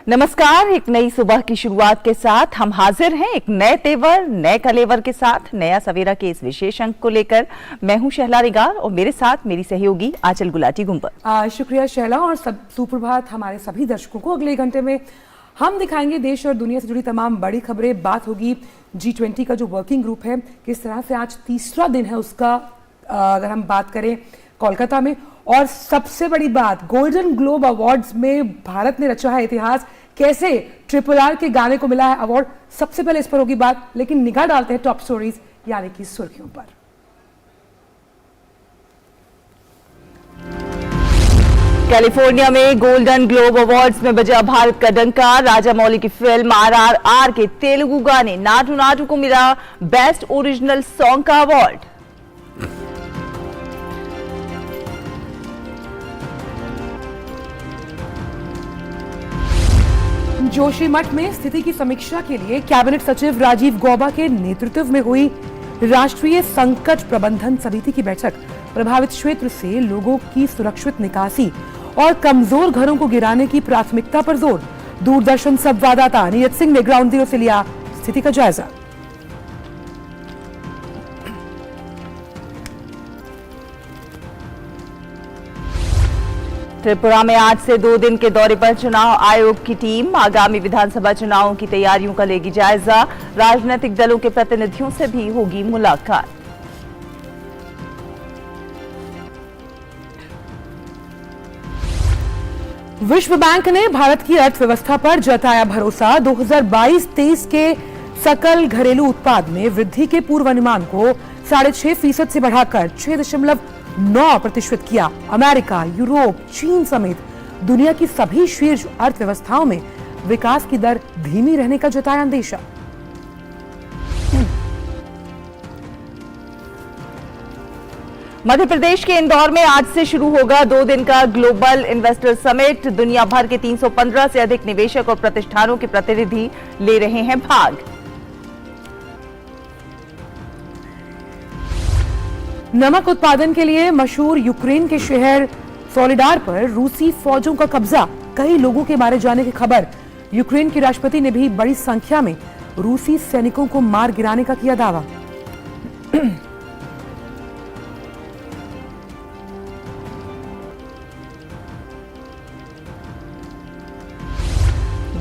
नमस्कार। एक नई सुबह की शुरुआत के साथ हम हाजिर हैं एक नए तेवर नए कलेवर के साथ नया सवेरा के इस विशेष अंक को लेकर। मैं हूं शहला रिगार और मेरे साथ मेरी सहयोगी आंचल गुलाटी गुंबर। शुक्रिया शहला और सुप्रभात हमारे सभी दर्शकों को। अगले घंटे में हम दिखाएंगे देश और दुनिया से जुड़ी तमाम बड़ी खबरें। बात होगी G20 का जो वर्किंग ग्रुप है, किस तरह से आज तीसरा दिन है उसका, अगर हम बात करें कोलकाता में। और सबसे बड़ी बात, गोल्डन ग्लोब अवार्ड्स में भारत ने रचा है इतिहास। कैसे RRR के गाने को मिला है अवार्ड, सबसे पहले इस पर होगी बात। लेकिन निगाह डालते हैं टॉप स्टोरीज यानी कि सुर्खियों पर। कैलिफोर्निया में गोल्डन ग्लोब अवार्ड्स में बजा भारत का डंका। राजामौली की फिल्म RRR के तेलुगु गाने नाटू नाटू को मिला बेस्ट ओरिजिनल सॉन्ग का अवार्ड। जोशीमठ में स्थिति की समीक्षा के लिए कैबिनेट सचिव राजीव गौबा के नेतृत्व में हुई राष्ट्रीय संकट प्रबंधन समिति की बैठक। प्रभावित क्षेत्र से लोगों की सुरक्षित निकासी और कमजोर घरों को गिराने की प्राथमिकता पर जोर। दूरदर्शन संवाददाता नीरज सिंह ने ग्राउंड जीरो से लिया स्थिति का जायजा। त्रिपुरा में आज से 2 दिन के दौरे पर चुनाव आयोग की टीम। आगामी विधानसभा चुनावों की तैयारियों का लेगी जायजा। राजनीतिक दलों के प्रतिनिधियों से भी होगी मुलाकात। विश्व बैंक ने भारत की अर्थव्यवस्था पर जताया भरोसा। 2022-23 के सकल घरेलू उत्पाद में वृद्धि के पूर्वानुमान को 6.5% से बढ़ाकर 6.9% किया। अमेरिका, यूरोप, चीन समेत दुनिया की सभी शीर्ष अर्थव्यवस्थाओं में विकास की दर धीमी रहने का जताया अंदेशा। मध्य प्रदेश के इंदौर में आज से शुरू होगा 2 दिन का ग्लोबल इन्वेस्टर समिट। दुनिया भर के 315 से अधिक निवेशक और प्रतिष्ठानों के प्रतिनिधि ले रहे हैं भाग। नमक उत्पादन के लिए मशहूर यूक्रेन के शहर सोलिडार पर रूसी फौजों का कब्जा। कई लोगों के मारे जाने की खबर। यूक्रेन के राष्ट्रपति ने भी बड़ी संख्या में रूसी सैनिकों को मार गिराने का किया दावा।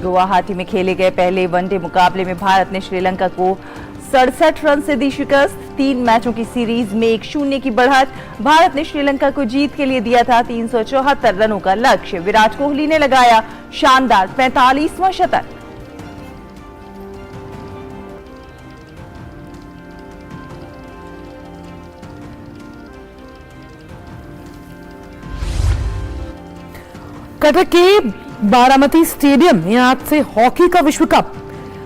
गुवाहाटी में खेले गए पहले वनडे मुकाबले में भारत ने श्रीलंका को 67 रन से दी शिकस्त। 3 मैचों की सीरीज में 1-0 की बढ़त। भारत ने श्रीलंका को जीत के लिए दिया था 374 रनों का लक्ष्य। विराट कोहली ने लगाया शानदार 45वां शतक। कटक के बारामती स्टेडियम में आज से हॉकी का विश्व कप।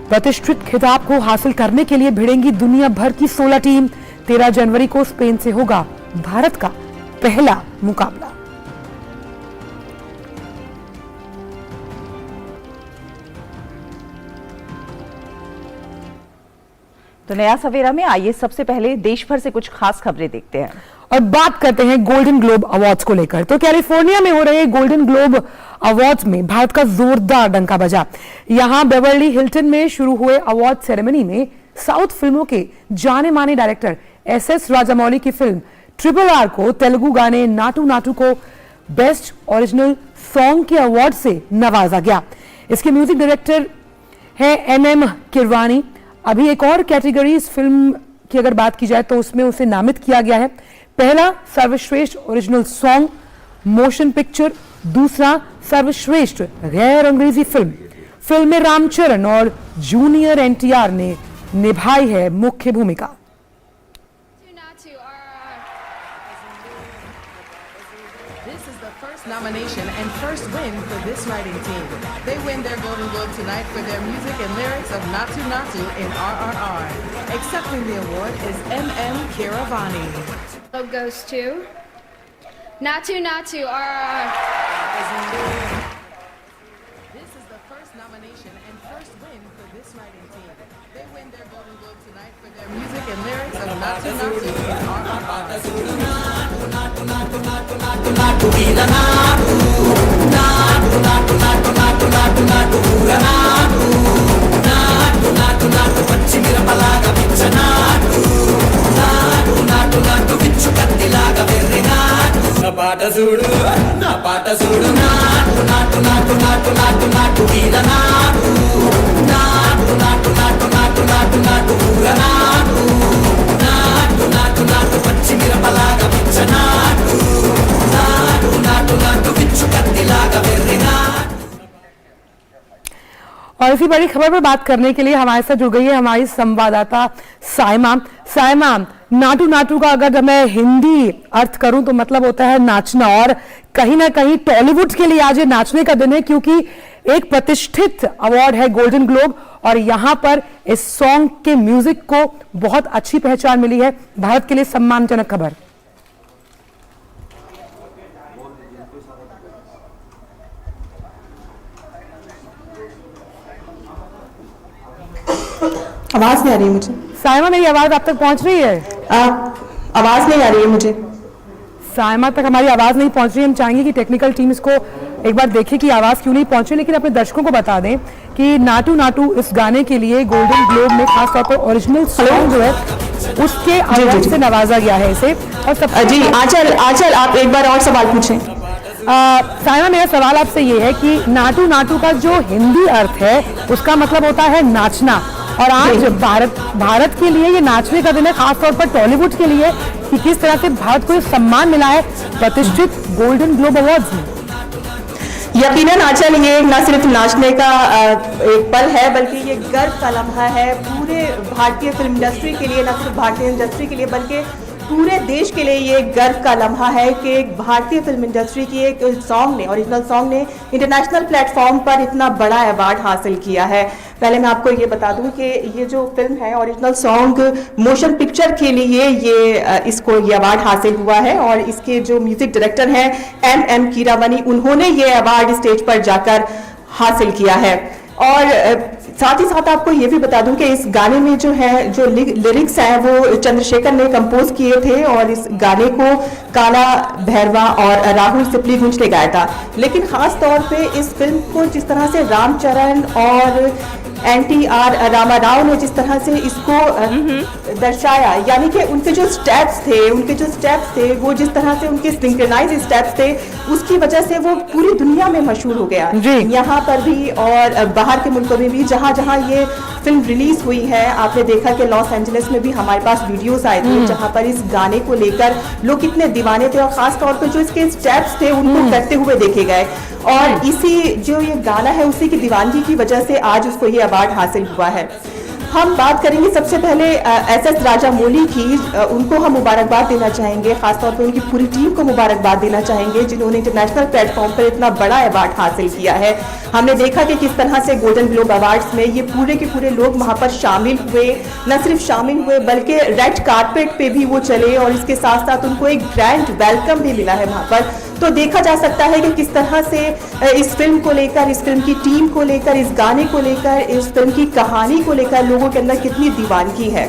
प्रतिष्ठित खिताब को हासिल करने के लिए भिड़ेंगी दुनिया भर की 16 टीम। 13 जनवरी को स्पेन से होगा भारत का पहला मुकाबला। तो नया सवेरा में आइए सबसे पहले देश भर से कुछ खास खबरें देखते हैं और बात करते हैं गोल्डन ग्लोब अवार्ड्स को लेकर। तो कैलिफोर्निया में हो रहे गोल्डन ग्लोब अवार्ड्स में भारत का जोरदार डंका बजा। यहां बेवर्ली हिल्टन में शुरू हुए अवार्ड सेरेमनी में साउथ फिल्मों के जाने माने डायरेक्टर SS राजामौली की फिल्म RRR को तेलुगु गाने नाटू नाटू को बेस्ट ओरिजिनल सॉन्ग के अवार्ड से नवाजा गया। इसके म्यूजिक डायरेक्टर है MM किरवानी। अभी एक और कैटेगरी इस फिल्म की अगर बात की जाए तो उसमें उसे नामित किया गया है। पहला सर्वश्रेष्ठ ओरिजिनल सॉन्ग मोशन पिक्चर, दूसरा सर्वश्रेष्ठ गैर अंग्रेजी फिल्म। फिल्म में रामचरण और जूनियर NTR ने निभाई है मुख्य भूमिका। Nomination and first win for this writing team. They win their Golden Globe tonight for their music and lyrics of Natu Natu in RRR. Accepting the award is MM Kiravani. Goes to Natu Natu RRR. is the first nomination and first win for this writing team. They win their Golden Globe tonight for their music and lyrics of Natu Natu in RRR. నా పాట చూడు నా పాట చూడు నాటు నాటు నాటు నాటు నాటు నాటు వీర నాటు నాటు నాటు నాటు నాటు నాటు నాటు ఊర నాటు నాటు నాటు నాటు పచ్చి మిరపలాగా పిచ్చ నాటు నాటు నాటు నాటు పిచ్చు కత్తిలాగా వెర్రి నాటు। और इसी बड़ी खबर पर बात करने के लिए हमारे साथ जुड़ गई है हमारी संवाददाता साइमा। साइमा, नाटू नाटू का अगर मैं हिंदी अर्थ करूं तो मतलब होता है नाचना, और कहीं ना कहीं टॉलीवुड के लिए आज ये नाचने का दिन है क्योंकि एक प्रतिष्ठित अवार्ड है गोल्डन ग्लोब और यहां पर इस सॉन्ग के म्यूजिक को बहुत अच्छी पहचान मिली है। भारत के लिए सम्मानजनक खबर। आवाज नहीं आ रही है मुझे। साइमा, मेरी आवाज आप तक पहुंच रही है? आवाज नहीं आ रही है मुझे। साइमा तक हमारी आवाज नहीं पहुंच रही। हम चाहेंगे कि टेक्निकल टीम इसको एक बार देखे कि आवाज क्यों नहीं पहुंच रही, लेकिन अपने दर्शकों को बता दें कि नाटू नाटू इस गाने के लिए गोल्डन ग्लोब में खासतौर पर ओरिजिनल सॉन्ग जो है उसके अवार्ड से नवाजा गया है इसे। और सब जी आंचल आप एक बार और सवाल पूछें। साइमा, मेरा सवाल आपसे ये है कि नाटू नाटू का जो हिंदी अर्थ है उसका मतलब होता है नाचना, और आज भारत के लिए ये नाचने का दिन है, खासतौर पर टॉलीवुड के लिए, कि किस तरह से भारत को ये सम्मान मिला है प्रतिष्ठित गोल्डन ग्लोब अवार्ड्स में। यकीनन आंचल, ये न सिर्फ नाचने का एक पल है बल्कि ये गर्व का लम्हा है पूरे भारतीय फिल्म इंडस्ट्री के लिए, न सिर्फ भारतीय इंडस्ट्री के लिए बल्कि पूरे देश के लिए ये गर्व का लम्हा है कि एक भारतीय फिल्म इंडस्ट्री की एक सॉन्ग ने, ओरिजिनल सॉन्ग ने इंटरनेशनल प्लेटफॉर्म पर इतना बड़ा अवार्ड हासिल किया है। पहले मैं आपको ये बता दूं कि ये जो फिल्म है ओरिजिनल सॉन्ग मोशन पिक्चर के लिए इसको ये अवार्ड हासिल हुआ है, और इसके जो म्यूजिक डायरेक्टर हैं एम कीरावानी, उन्होंने ये अवार्ड स्टेज पर जाकर हासिल किया है। और साथ ही साथ आपको ये भी बता दूं कि इस गाने में जो लिरिक्स हैं वो चंद्रशेखर ने कंपोज किए थे, और इस गाने को काला भैरवा और राहुल सिप्लीगंज ने गाया था। लेकिन खास तौर पे इस फिल्म को जिस तरह से रामचरण और NTR रामाराव ने जिस तरह से इसको दर्शाया, यानी कि उनके जो स्टेप्स थे वो जिस तरह से उनके सिंक्रोनाइज स्टेप्स थे, उसकी वजह से वो पूरी दुनिया में मशहूर हो गया। यहाँ पर भी और बाहर के मुल्कों में भी जहाँ जहाँ ये फिल्म रिलीज हुई है, आपने देखा कि लॉस एंजलिस में भी हमारे पास वीडियोस आए थे जहाँ पर इस गाने को लेकर लोग कितने दीवाने थे, और खास तौर पर जो इसके स्टेप्स थे उनको करते हुए देखे गए, और इसी जो ये गाना है उसी की दीवानगी की वजह से आज उसको ये अवार्ड हासिल हुआ है। हम बात करेंगे सबसे पहले SS राजामौली की, उनको हम मुबारकबाद देना चाहेंगे, खासतौर पर उनकी पूरी टीम को मुबारकबाद देना चाहेंगे जिन्होंने इंटरनेशनल प्लेटफॉर्म पर इतना बड़ा अवार्ड हासिल किया है। हमने देखा कि किस तरह से गोल्डन ग्लोब अवार्ड्स में ये पूरे के पूरे लोग वहां पर शामिल हुए, न सिर्फ शामिल हुए बल्कि रेड कारपेट पे भी वो चले, और इसके साथ साथ उनको एक ग्रैंड वेलकम भी मिला है वहां पर। तो देखा जा सकता है कि किस तरह से इस फिल्म को लेकर, इस फिल्म की टीम को लेकर, इस गाने को लेकर, इस फिल्म की कहानी को लेकर लोगों के अंदर कितनी दीवानगी है।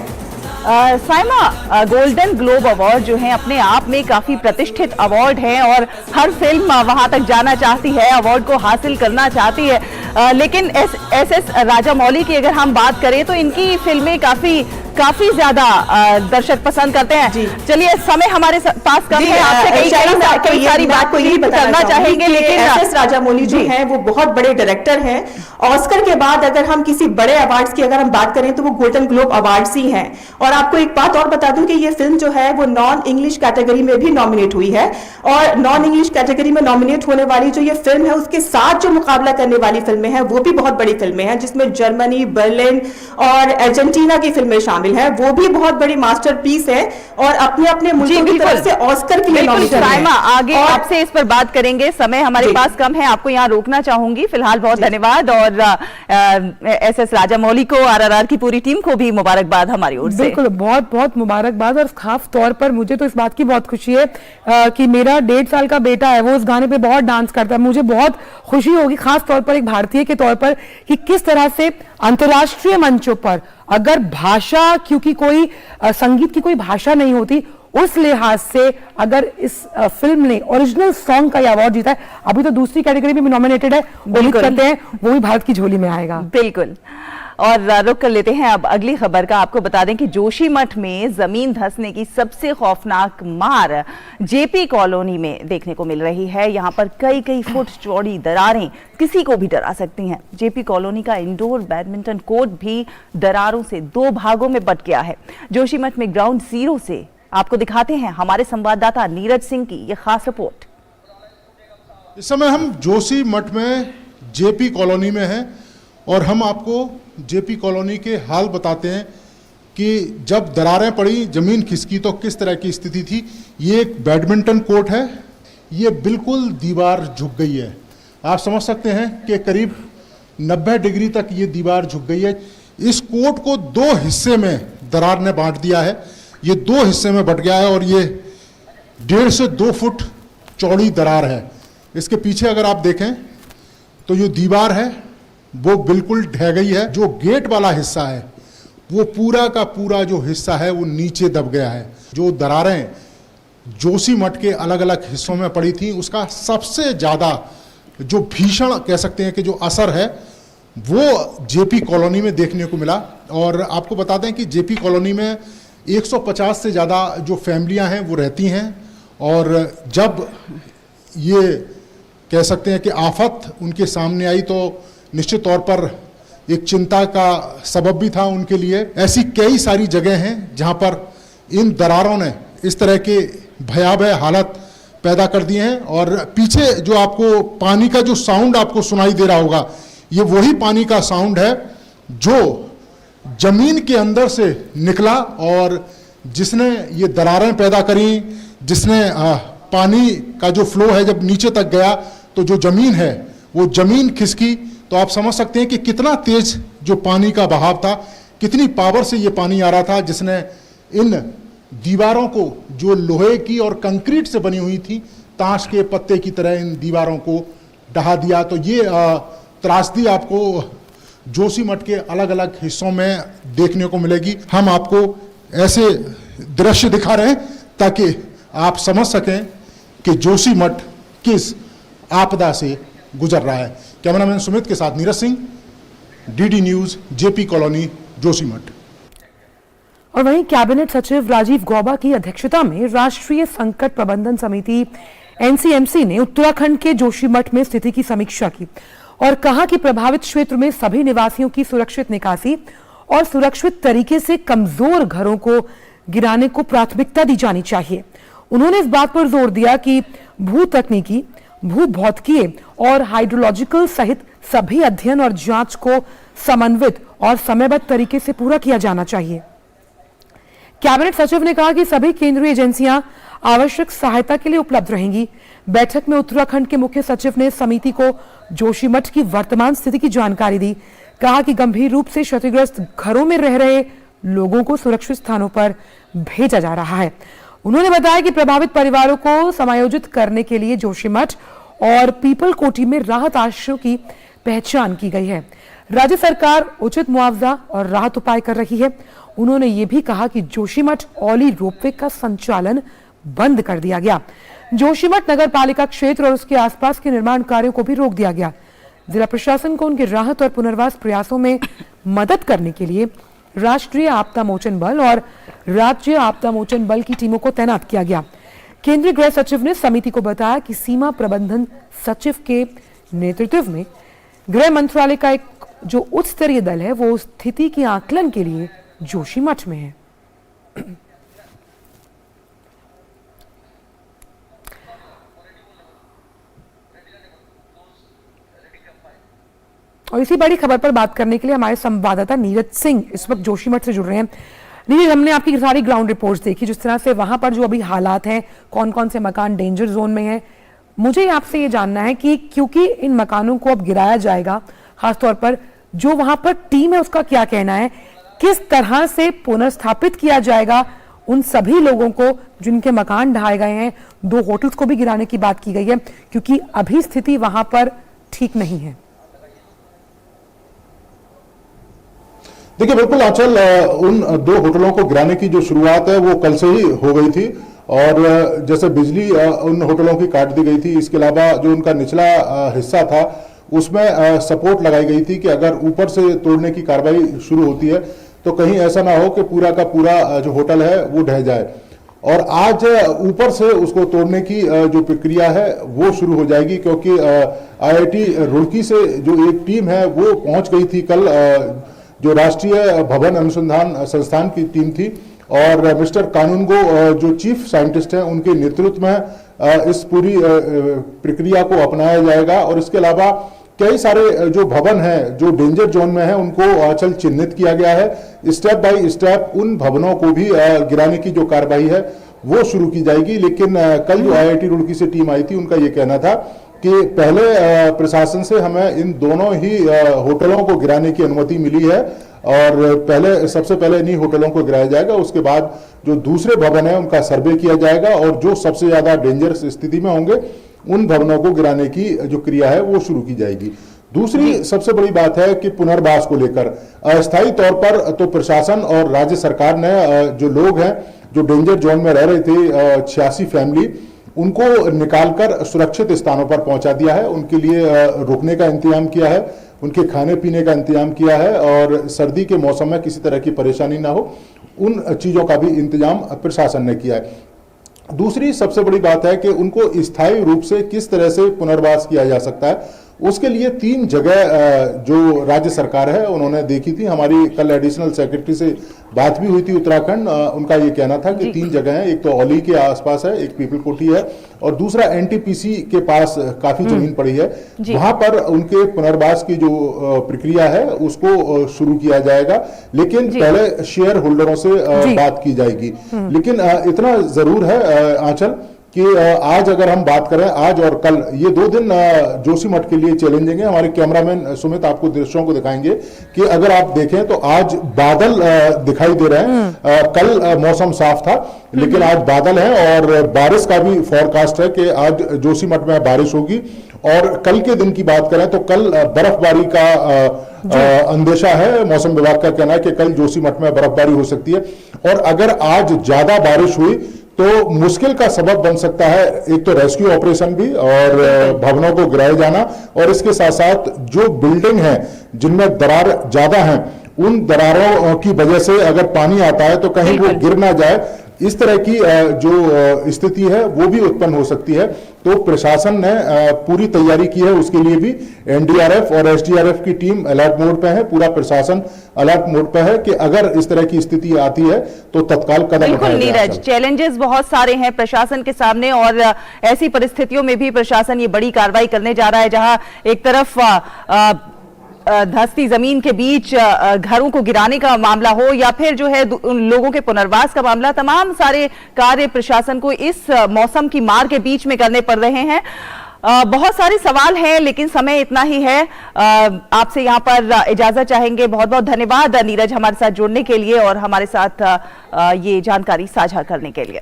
साइमा, गोल्डन ग्लोब अवार्ड जो है अपने आप में काफी प्रतिष्ठित अवार्ड है और हर फिल्म वहां तक जाना चाहती है, अवार्ड को हासिल करना चाहती है, लेकिन SS राजामौली की अगर हम बात करें तो इनकी फिल्में काफी ज्यादा दर्शक पसंद करते हैं। चलिए, समय हमारे पास कम है, आपसे कई सारी बात करना चाहेंगे, लेकिन SS राजामौली जो है वो बहुत बड़े डायरेक्टर हैं। ऑस्कर के बाद अगर हम किसी बड़े अवार्ड्स की अगर हम बात करें तो वो गोल्डन ग्लोब अवार्ड्स ही हैं। और आपको एक बात और बता दूं कि ये फिल्म जो है वो नॉन इंग्लिश कैटेगरी में भी नॉमिनेट हुई है, और नॉन इंग्लिश कैटेगरी में नॉमिनेट होने वाली जो ये फिल्म है उसके साथ जो मुकाबला करने वाली फिल्में हैं वो भी बहुत बड़ी फिल्में हैं, जिसमें जर्मनी, बर्लिन और अर्जेंटीना की फिल्में शामिल शामिल है, वो भी बहुत बड़ी मास्टरपीस है और अपने अपने मुल्कों की तरफ से ऑस्कर के लिए बिल्कुल नॉमिनेटेड साइमा, आगे और आपसे इस पर बात करेंगे, समय हमारे जी। पास कम है, आपको यहाँ रोकना चाहूंगी। फिलहाल बहुत धन्यवाद और एसएस राजामौली को, आरआरआर की पूरी टीम को भी मुबारकबाद हमारी ओर से। बिल्कुल, बहुत बहुत मुबारकबाद। और खास तौर पर मुझे तो इस बात की बहुत खुशी है कि मेरा 1.5 साल का बेटा है, वो उस गाने पे बहुत डांस करता है। मुझे बहुत खुशी होगी खास तौर पर एक भारतीय के तौर पर कि किस तरह से अंतर्राष्ट्रीय मंचों पर, अगर भाषा, क्योंकि कोई संगीत की कोई भाषा नहीं होती, उस लिहाज से अगर इस फिल्म ने ओरिजिनल सॉन्ग का अवार्ड जीता है, अभी तो दूसरी कैटेगरी में भी नॉमिनेटेड है, उम्मीद करते हैं वो भी भारत की झोली में आएगा। बिल्कुल। और रुक कर लेते हैं अब अगली खबर का। आपको बता दें कि जोशीमठ में जमीन धंसने की सबसे खौफनाक मार जेपी कॉलोनी में देखने को मिल रही है। यहां पर कई कई फुट चौड़ी दरारें किसी को भी डरा सकती हैं। जेपी कॉलोनी का इंडोर बैडमिंटन कोर्ट भी दरारों से 2 भागों में बंट गया है। जोशीमठ में ग्राउंड जीरो से आपको दिखाते हैं हमारे संवाददाता नीरज सिंह की यह खास रिपोर्ट। इस समय हम जोशीमठ में जेपी कॉलोनी में हैं और हम आपको जेपी कॉलोनी के हाल बताते हैं कि जब दरारें पड़ी, जमीन खिसकी तो किस तरह की स्थिति थी। ये एक बैडमिंटन कोर्ट है, ये बिल्कुल दीवार झुक गई है। आप समझ सकते हैं कि करीब 90 डिग्री तक ये दीवार झुक गई है। इस कोर्ट को 2 हिस्से में दरार ने बांट दिया है। ये 2 हिस्से में बट गया है और ये 1.5 से 2 फुट चौड़ी दरार है। इसके पीछे अगर आप देखें तो ये दीवार है वो बिल्कुल ढह गई है। जो गेट वाला हिस्सा है वो पूरा का पूरा जो हिस्सा है वो नीचे दब गया है। जो दरारें जोशीमठ के अलग अलग हिस्सों में पड़ी थी, उसका सबसे ज़्यादा जो भीषण कह सकते हैं कि जो असर है वो जेपी कॉलोनी में देखने को मिला। और आपको बता दें कि जेपी कॉलोनी में 150 से ज़्यादा जो फैमिलियां हैं वो रहती हैं और जब ये कह सकते हैं कि आफत उनके सामने आई तो निश्चित तौर पर एक चिंता का सबब भी था उनके लिए। ऐसी कई सारी जगह हैं जहां पर इन दरारों ने इस तरह के भयावह हालत पैदा कर दिए हैं। और पीछे जो आपको पानी का जो साउंड आपको सुनाई दे रहा होगा, ये वही पानी का साउंड है जो जमीन के अंदर से निकला और जिसने ये दरारें पैदा करी, जिसने पानी का जो फ्लो है जब नीचे तक गया तो जो जमीन है वो जमीन खिसकी। तो आप समझ सकते हैं कि कितना तेज जो पानी का बहाव था, कितनी पावर से ये पानी आ रहा था, जिसने इन दीवारों को जो लोहे की और कंक्रीट से बनी हुई थी, ताश के पत्ते की तरह इन दीवारों को ढहा दिया। तो ये त्रासदी आपको जोशीमठ के अलग अलग हिस्सों में देखने को मिलेगी। हम आपको ऐसे दृश्य दिखा रहे हैं ताकि आप समझ सकें कि जोशीमठ किस आपदा से गुजर रहा है। कैमरामैन सुमित के साथ Neeraj Singh, DD news, JP colony, Joshimath. और वहीं कैबिनेट सचिव राजीव गौबा की अध्यक्षता में राष्ट्रीय संकट प्रबंधन समिति एनसीएमसी ने उत्तराखंड के जोशीमठ में स्थिति की समीक्षा की और कहा कि प्रभावित क्षेत्र में सभी निवासियों की सुरक्षित निकासी और सुरक्षित तरीके से कमजोर घरों को गिराने को प्राथमिकता दी जानी चाहिए। उन्होंने इस बात पर जोर दिया कि भू तकनीकी, भू भौतिकीय और हाइड्रोलॉजिकल सहित सभी अध्ययन और जांच को समन्वित और समयबद्ध तरीके से पूरा किया जाना चाहिए। कैबिनेट सचिव ने कहा कि सभी केंद्रीय एजेंसियां आवश्यक सहायता के लिए उपलब्ध रहेंगी। बैठक में उत्तराखंड के मुख्य सचिव ने समिति को जोशीमठ की वर्तमान स्थिति की जानकारी दी। कहा कि गंभीर रूप से क्षतिग्रस्त घरों में रह रहे लोगों को सुरक्षित स्थानों पर भेजा जा रहा है। उन्होंने बताया कि प्रभावित परिवारों को समायोजित करने के लिए जोशीमठ और पीपल कोठी में राहत आश्रयों की पहचान की गई है। राज्य सरकार उचित मुआवजा और राहत उपाय कर रही है। उन्होंने ये भी कहा कि जोशीमठ औली रोपवे का संचालन बंद कर दिया गया। जोशीमठ नगर पालिका क्षेत्र और उसके आसपास के निर्माण कार्यों को भी रोक दिया गया। जिला प्रशासन को उनके राहत और पुनर्वास प्रयासों में मदद करने के लिए राष्ट्रीय आपदा मोचन बल और राज्य आपदा मोचन बल की टीमों को तैनात किया गया। केंद्रीय गृह सचिव ने समिति को बताया कि सीमा प्रबंधन सचिव के नेतृत्व में गृह मंत्रालय का एक जो उच्च स्तरीय दल है वो स्थिति के आकलन के लिए जोशीमठ में है। और इसी बड़ी खबर पर बात करने के लिए हमारे संवाददाता नीरज सिंह इस वक्त जोशीमठ से जुड़ रहे हैं। नीरज, हमने आपकी सारी ग्राउंड रिपोर्ट्स देखी, जिस तरह से वहां पर जो अभी हालात हैं, कौन कौन से मकान डेंजर जोन में हैं। मुझे आपसे ये जानना है कि क्योंकि इन मकानों को अब गिराया जाएगा, खासतौर पर जो वहां पर टीम है उसका क्या कहना है, किस तरह से पुनर्स्थापित किया जाएगा उन सभी लोगों को जिनके मकान ढहाए गए हैं। 2 होटल्स को भी गिराने की बात की गई है क्योंकि अभी स्थिति वहां पर ठीक नहीं है। देखिए, बिल्कुल आंचल, उन 2 होटलों को गिराने की जो शुरुआत है वो कल से ही हो गई थी और जैसे बिजली उन होटलों की काट दी गई थी, इसके अलावा जो उनका निचला हिस्सा था उसमें सपोर्ट लगाई गई थी कि अगर ऊपर से तोड़ने की कार्रवाई शुरू होती है तो कहीं ऐसा ना हो कि पूरा का पूरा जो होटल है वो ढह जाए। और आज ऊपर से उसको तोड़ने की जो प्रक्रिया है वो शुरू हो जाएगी, क्योंकि IIT रुड़की से जो एक टीम है वो पहुंच गई थी कल, जो राष्ट्रीय भवन अनुसंधान संस्थान की टीम थी, और मिस्टर कानूनगो जो चीफ साइंटिस्ट हैं उनके नेतृत्व में इस पूरी प्रक्रिया को अपनाया जाएगा। और इसके अलावा कई सारे जो भवन हैं जो डेंजर जोन में हैं उनको आंचल चिन्हित किया गया है। स्टेप बाय स्टेप उन भवनों को भी गिराने की जो कार्रवाई है वो शुरू की जाएगी। लेकिन कल जो IIT रुड़की से टीम आई थी उनका ये कहना था कि पहले प्रशासन से हमें इन दोनों ही होटलों को गिराने की अनुमति मिली है और सबसे पहले इन्हीं होटलों को गिराया जाएगा। उसके बाद जो दूसरे भवन है उनका सर्वे किया जाएगा और जो सबसे ज्यादा डेंजरस स्थिति में होंगे उन भवनों को गिराने की जो क्रिया है वो शुरू की जाएगी। दूसरी सबसे बड़ी बात है कि पुनर्वास को लेकर अस्थायी तौर पर तो प्रशासन और राज्य सरकार ने जो लोग हैं जो डेंजर जोन में रह रहे थे 86 फैमिली, उनको निकालकर सुरक्षित स्थानों पर पहुंचा दिया है। उनके लिए रुकने का इंतजाम किया है, उनके खाने पीने का इंतजाम किया है और सर्दी के मौसम में किसी तरह की परेशानी ना हो उन चीज़ों का भी इंतजाम प्रशासन ने किया है। दूसरी सबसे बड़ी बात है कि उनको स्थायी रूप से किस तरह से पुनर्वास किया जा सकता है, उसके लिए 3 जगह जो राज्य सरकार है उन्होंने देखी थी। हमारी कल एडिशनल सेक्रेटरी से बात भी हुई थी उत्तराखंड, उनका ये कहना था कि 3 जगह हैं, एक तो औली के आसपास है, एक पीपल कोठी है और दूसरा NTPC के पास काफी जमीन पड़ी है, वहां पर उनके पुनर्वास की जो प्रक्रिया है उसको शुरू किया जाएगा। लेकिन पहले शेयर होल्डरों से बात की जाएगी। लेकिन इतना जरूर है आंचल कि आज अगर हम बात करें, आज और कल ये 2 दिन जोशीमठ के लिए चैलेंजिंग है। हमारे कैमरामैन सुमित आपको दृश्यों को दिखाएंगे कि अगर आप देखें तो आज बादल दिखाई दे रहे हैं। कल मौसम साफ था लेकिन आज बादल है और बारिश का भी फोरकास्ट है कि आज जोशीमठ में बारिश होगी। और कल के दिन की बात करें तो कल बर्फबारी का अंदेशा है। मौसम विभाग का कहना है कि कल जोशीमठ में बर्फबारी हो सकती है और अगर आज ज्यादा बारिश हुई तो मुश्किल का सबब बन सकता है एक तो रेस्क्यू ऑपरेशन भी और भवनों को गिराए जाना, और इसके साथ साथ जो बिल्डिंग है जिनमें दरार ज्यादा हैं उन दरारों की वजह से अगर पानी आता है तो कहीं वो गिर ना जाए, इस तरह की जो स्थिति है वो भी उत्पन्न हो सकती है। तो प्रशासन ने पूरी तैयारी की है, उसके लिए भी NDRF और SDRF की टीम अलर्ट मोड पे है, पूरा प्रशासन अलर्ट मोड पे है कि अगर इस तरह की स्थिति आती है तो तत्काल कदम उठाया जाए। नीरज, चैलेंजेस बहुत सारे हैं प्रशासन के सामने और ऐसी परिस्थितियों में भी प्रशासन ये बड़ी कार्रवाई करने जा रहा है, जहां एक तरफ धंसती जमीन के बीच घरों को गिराने का मामला हो या फिर जो है उन लोगों के पुनर्वास का मामला, तमाम सारे कार्य प्रशासन को इस मौसम की मार के बीच में करने पड़ रहे हैं। बहुत सारे सवाल हैं लेकिन समय इतना ही है। आपसे यहां पर इजाजत चाहेंगे। बहुत बहुत धन्यवाद नीरज हमारे साथ जुड़ने के लिए और हमारे साथ ये जानकारी साझा करने के लिए।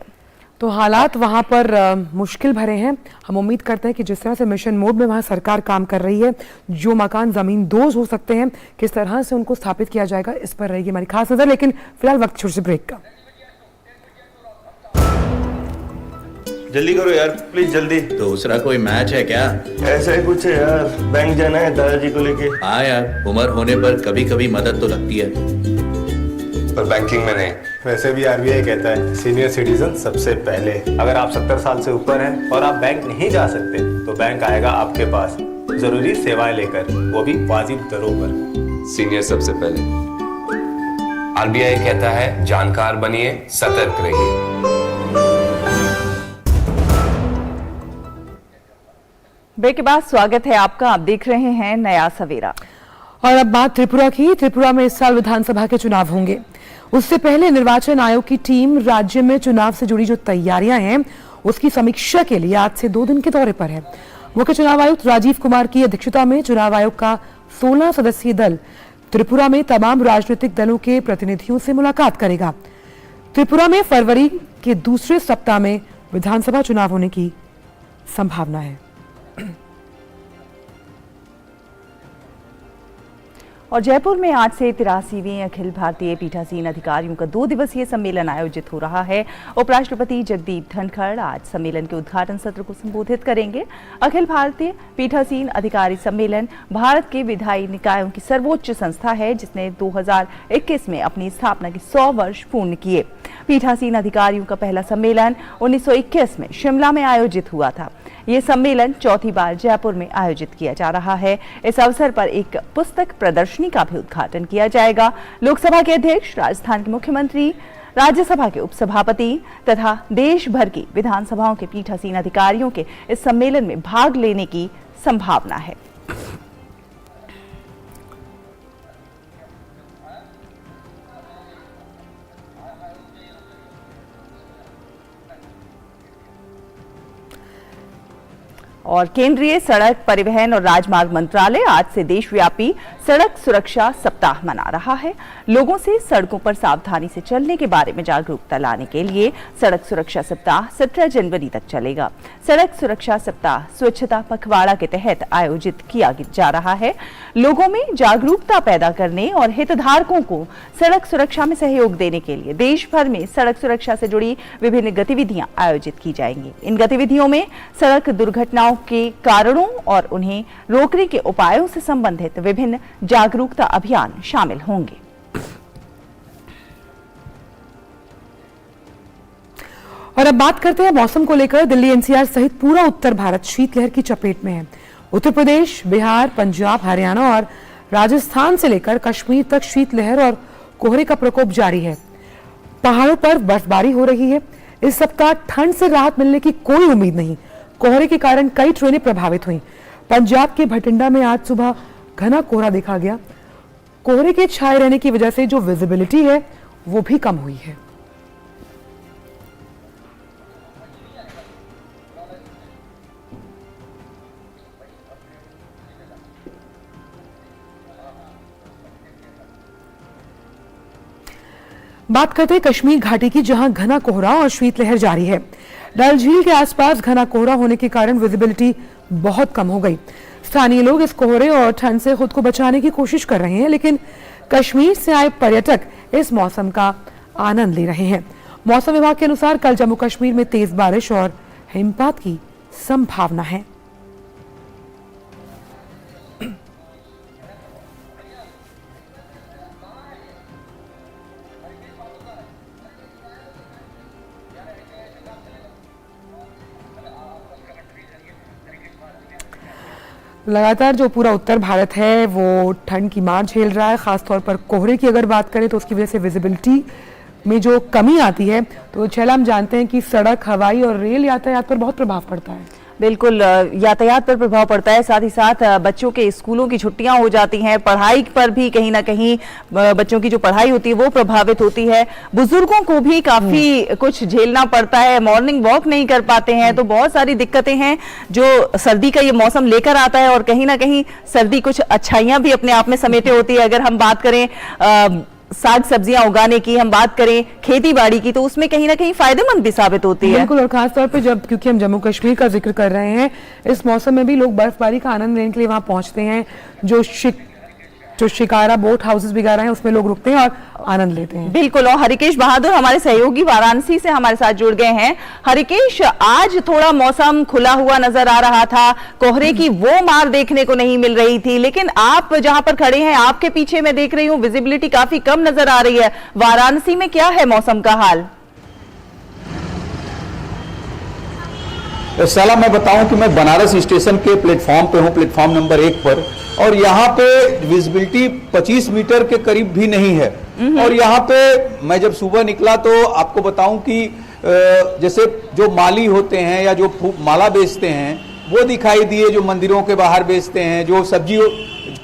तो हालात वहां पर मुश्किल भरे हैं। हम उम्मीद करते हैं कि जिस तरह से मिशन मोड में वहां सरकार काम कर रही है, जो मकान जमीन दोज हो सकते हैं किस तरह से उनको स्थापित किया जाएगा, इस पर रहेगी हमारी खास नजर। लेकिन फिलहाल वक्त छोटे से ब्रेक का। जल्दी करो यार प्लीज, जल्दी। दूसरा कोई मैच है क्या? ऐसा ही कुछ है यार, बैंक जाना है दादाजी को लेके। हाँ यार, उम्र होने पर कभी कभी मदद तो लगती है, पर बैंकिंग में नहीं। वैसे भी RBI कहता है सीनियर सिटीजन सबसे पहले। अगर आप 70 साल से ऊपर हैं और आप बैंक नहीं जा सकते तो बैंक आएगा आपके पास जरूरी सेवाएं लेकर, वो भी वाजिब दरों पर। सीनियर सबसे पहले। RBI कहता है जानकार बनिए, सतर्क रहिए। ब्रेक के बाद स्वागत है आपका। आप देख रहे हैं नया सवेरा। और अब बात त्रिपुरा की। त्रिपुरा में इस साल विधानसभा के चुनाव होंगे। उससे पहले निर्वाचन आयोग की टीम राज्य में चुनाव से जुड़ी जो तैयारियां हैं उसकी समीक्षा के लिए आज से 2 दिन के दौरे पर है। मुख्य चुनाव आयुक्त राजीव कुमार की अध्यक्षता में चुनाव आयोग का 16 सदस्यीय दल त्रिपुरा में तमाम राजनीतिक दलों के प्रतिनिधियों से मुलाकात करेगा। त्रिपुरा में फरवरी के दूसरे सप्ताह में विधानसभा चुनाव होने की संभावना है। और जयपुर में आज से 83वीं अखिल भारतीय पीठासीन अधिकारियों का 2 दिवसीय सम्मेलन आयोजित हो रहा है। उपराष्ट्रपति जगदीप धनखड़ आज सम्मेलन के उद्घाटन सत्र को संबोधित करेंगे। अखिल भारतीय पीठासीन अधिकारी सम्मेलन भारत के विधायी निकायों की सर्वोच्च संस्था है, जिसने 2021 में अपनी स्थापना के 100 वर्ष पूर्ण किए। पीठासीन अधिकारियों का पहला सम्मेलन 1921 में शिमला में आयोजित हुआ था। ये सम्मेलन चौथी बार जयपुर में आयोजित किया जा रहा है। इस अवसर पर एक पुस्तक प्रदर्शनी का भी उद्घाटन किया जाएगा। लोकसभा के अध्यक्ष, राजस्थान के मुख्यमंत्री, राज्यसभा के उपसभापति तथा देश भर की विधानसभाओं के पीठासीन अधिकारियों के इस सम्मेलन में भाग लेने की संभावना है। और केंद्रीय सड़क परिवहन और राजमार्ग मंत्रालय आज से देशव्यापी सड़क सुरक्षा सप्ताह मना रहा है। लोगों से सड़कों पर सावधानी से चलने के बारे में जागरूकता लाने के लिए सड़क सुरक्षा सप्ताह 17 जनवरी तक चलेगा। सड़क सुरक्षा सप्ताह स्वच्छता पखवाड़ा के तहत आयोजित किया जा रहा है। लोगों में जागरूकता पैदा करने और हितधारकों को सड़क सुरक्षा में सहयोग देने के लिए देश भर में सड़क सुरक्षा से जुड़ी विभिन्न गतिविधियां आयोजित की जाएंगी। इन गतिविधियों में सड़क दुर्घटनाओं के कारणों और उन्हें रोकने के उपायों से संबंधित विभिन्न जागरूकता अभियान शामिल होंगे। और अब बात करते हैं मौसम को लेकर। दिल्ली एनसीआर सहित पूरा उत्तर भारत शीतलहर की चपेट में है। उत्तर प्रदेश, बिहार, पंजाब, हरियाणा और राजस्थान से लेकर कश्मीर तक शीतलहर और कोहरे का प्रकोप जारी है। पहाड़ों पर बर्फबारी हो रही है। इस सप्ताह ठंड से राहत मिलने की कोई उम्मीद नहीं। कोहरे के कारण कई ट्रेनें प्रभावित हुई। पंजाब के भटिंडा में आज सुबह घना कोहरा देखा गया। कोहरे के छाए रहने की वजह से जो विजिबिलिटी है वो भी कम हुई है। बात करते हैं कश्मीर घाटी की, जहां घना कोहरा और शीतलहर जारी है। डल झील के आसपास घना कोहरा होने के कारण विजिबिलिटी बहुत कम हो गई। स्थानीय लोग इस कोहरे और ठंड से खुद को बचाने की कोशिश कर रहे हैं, लेकिन कश्मीर से आए पर्यटक इस मौसम का आनंद ले रहे हैं। मौसम विभाग के अनुसार कल जम्मू कश्मीर में तेज बारिश और हिमपात की संभावना है। लगातार जो पूरा उत्तर भारत है वो ठंड की मार झेल रहा है। खासतौर पर कोहरे की अगर बात करें तो उसकी वजह से विजिबिलिटी में जो कमी आती है, तो छैला हम जानते हैं कि सड़क, हवाई और रेल यातायात पर बहुत प्रभाव पड़ता है। बिल्कुल, यातायात पर प्रभाव पड़ता है। साथ ही साथ बच्चों के स्कूलों की छुट्टियां हो जाती हैं। पढ़ाई पर भी कहीं ना कहीं बच्चों की जो पढ़ाई होती है वो प्रभावित होती है। बुजुर्गों को भी काफी कुछ झेलना पड़ता है। मॉर्निंग वॉक नहीं कर पाते हैं। तो बहुत सारी दिक्कतें हैं जो सर्दी का ये मौसम लेकर आता है। और कहीं ना कहीं सर्दी कुछ अच्छाइयां भी अपने आप में समेटे होती है। अगर हम बात करें साग सब्जियां उगाने की, हम बात करें खेती बाड़ी की, तो उसमें कहीं ना कहीं फायदेमंद भी साबित होती है। बिल्कुल, और खासतौर पे जब क्योंकि हम जम्मू कश्मीर का जिक्र कर रहे हैं, इस मौसम में भी लोग बर्फबारी का आनंद लेने के लिए वहां पहुंचते हैं। जो शिकारा बोट हाउसेस वगैरह हैं उसमें लोग रुकते हैं और आनंद लेते हैं। बिल्कुल, और हरिकेश बहादुर हमारे सहयोगी वाराणसी से हमारे साथ जुड़ गए हैं। हरिकेश, आज थोड़ा मौसम खुला हुआ नजर आ रहा था, कोहरे की वो मार देखने को नहीं मिल रही थी, लेकिन आप जहां पर खड़े हैं, आपके पीछे मैं देख रही हूँ विजिबिलिटी काफी कम नजर आ रही है। वाराणसी में क्या है मौसम का हाल? साला मैं बताऊं कि मैं बनारस स्टेशन के प्लेटफॉर्म पे हूं, प्लेटफॉर्म नंबर 1 पर, और यहाँ पे विजिबिलिटी 25 मीटर के करीब भी नहीं है। और यहाँ पे मैं जब सुबह निकला तो आपको बताऊं कि जैसे जो माली होते हैं या जो माला बेचते हैं वो दिखाई दिए, जो मंदिरों के बाहर बेचते हैं, जो सब्जी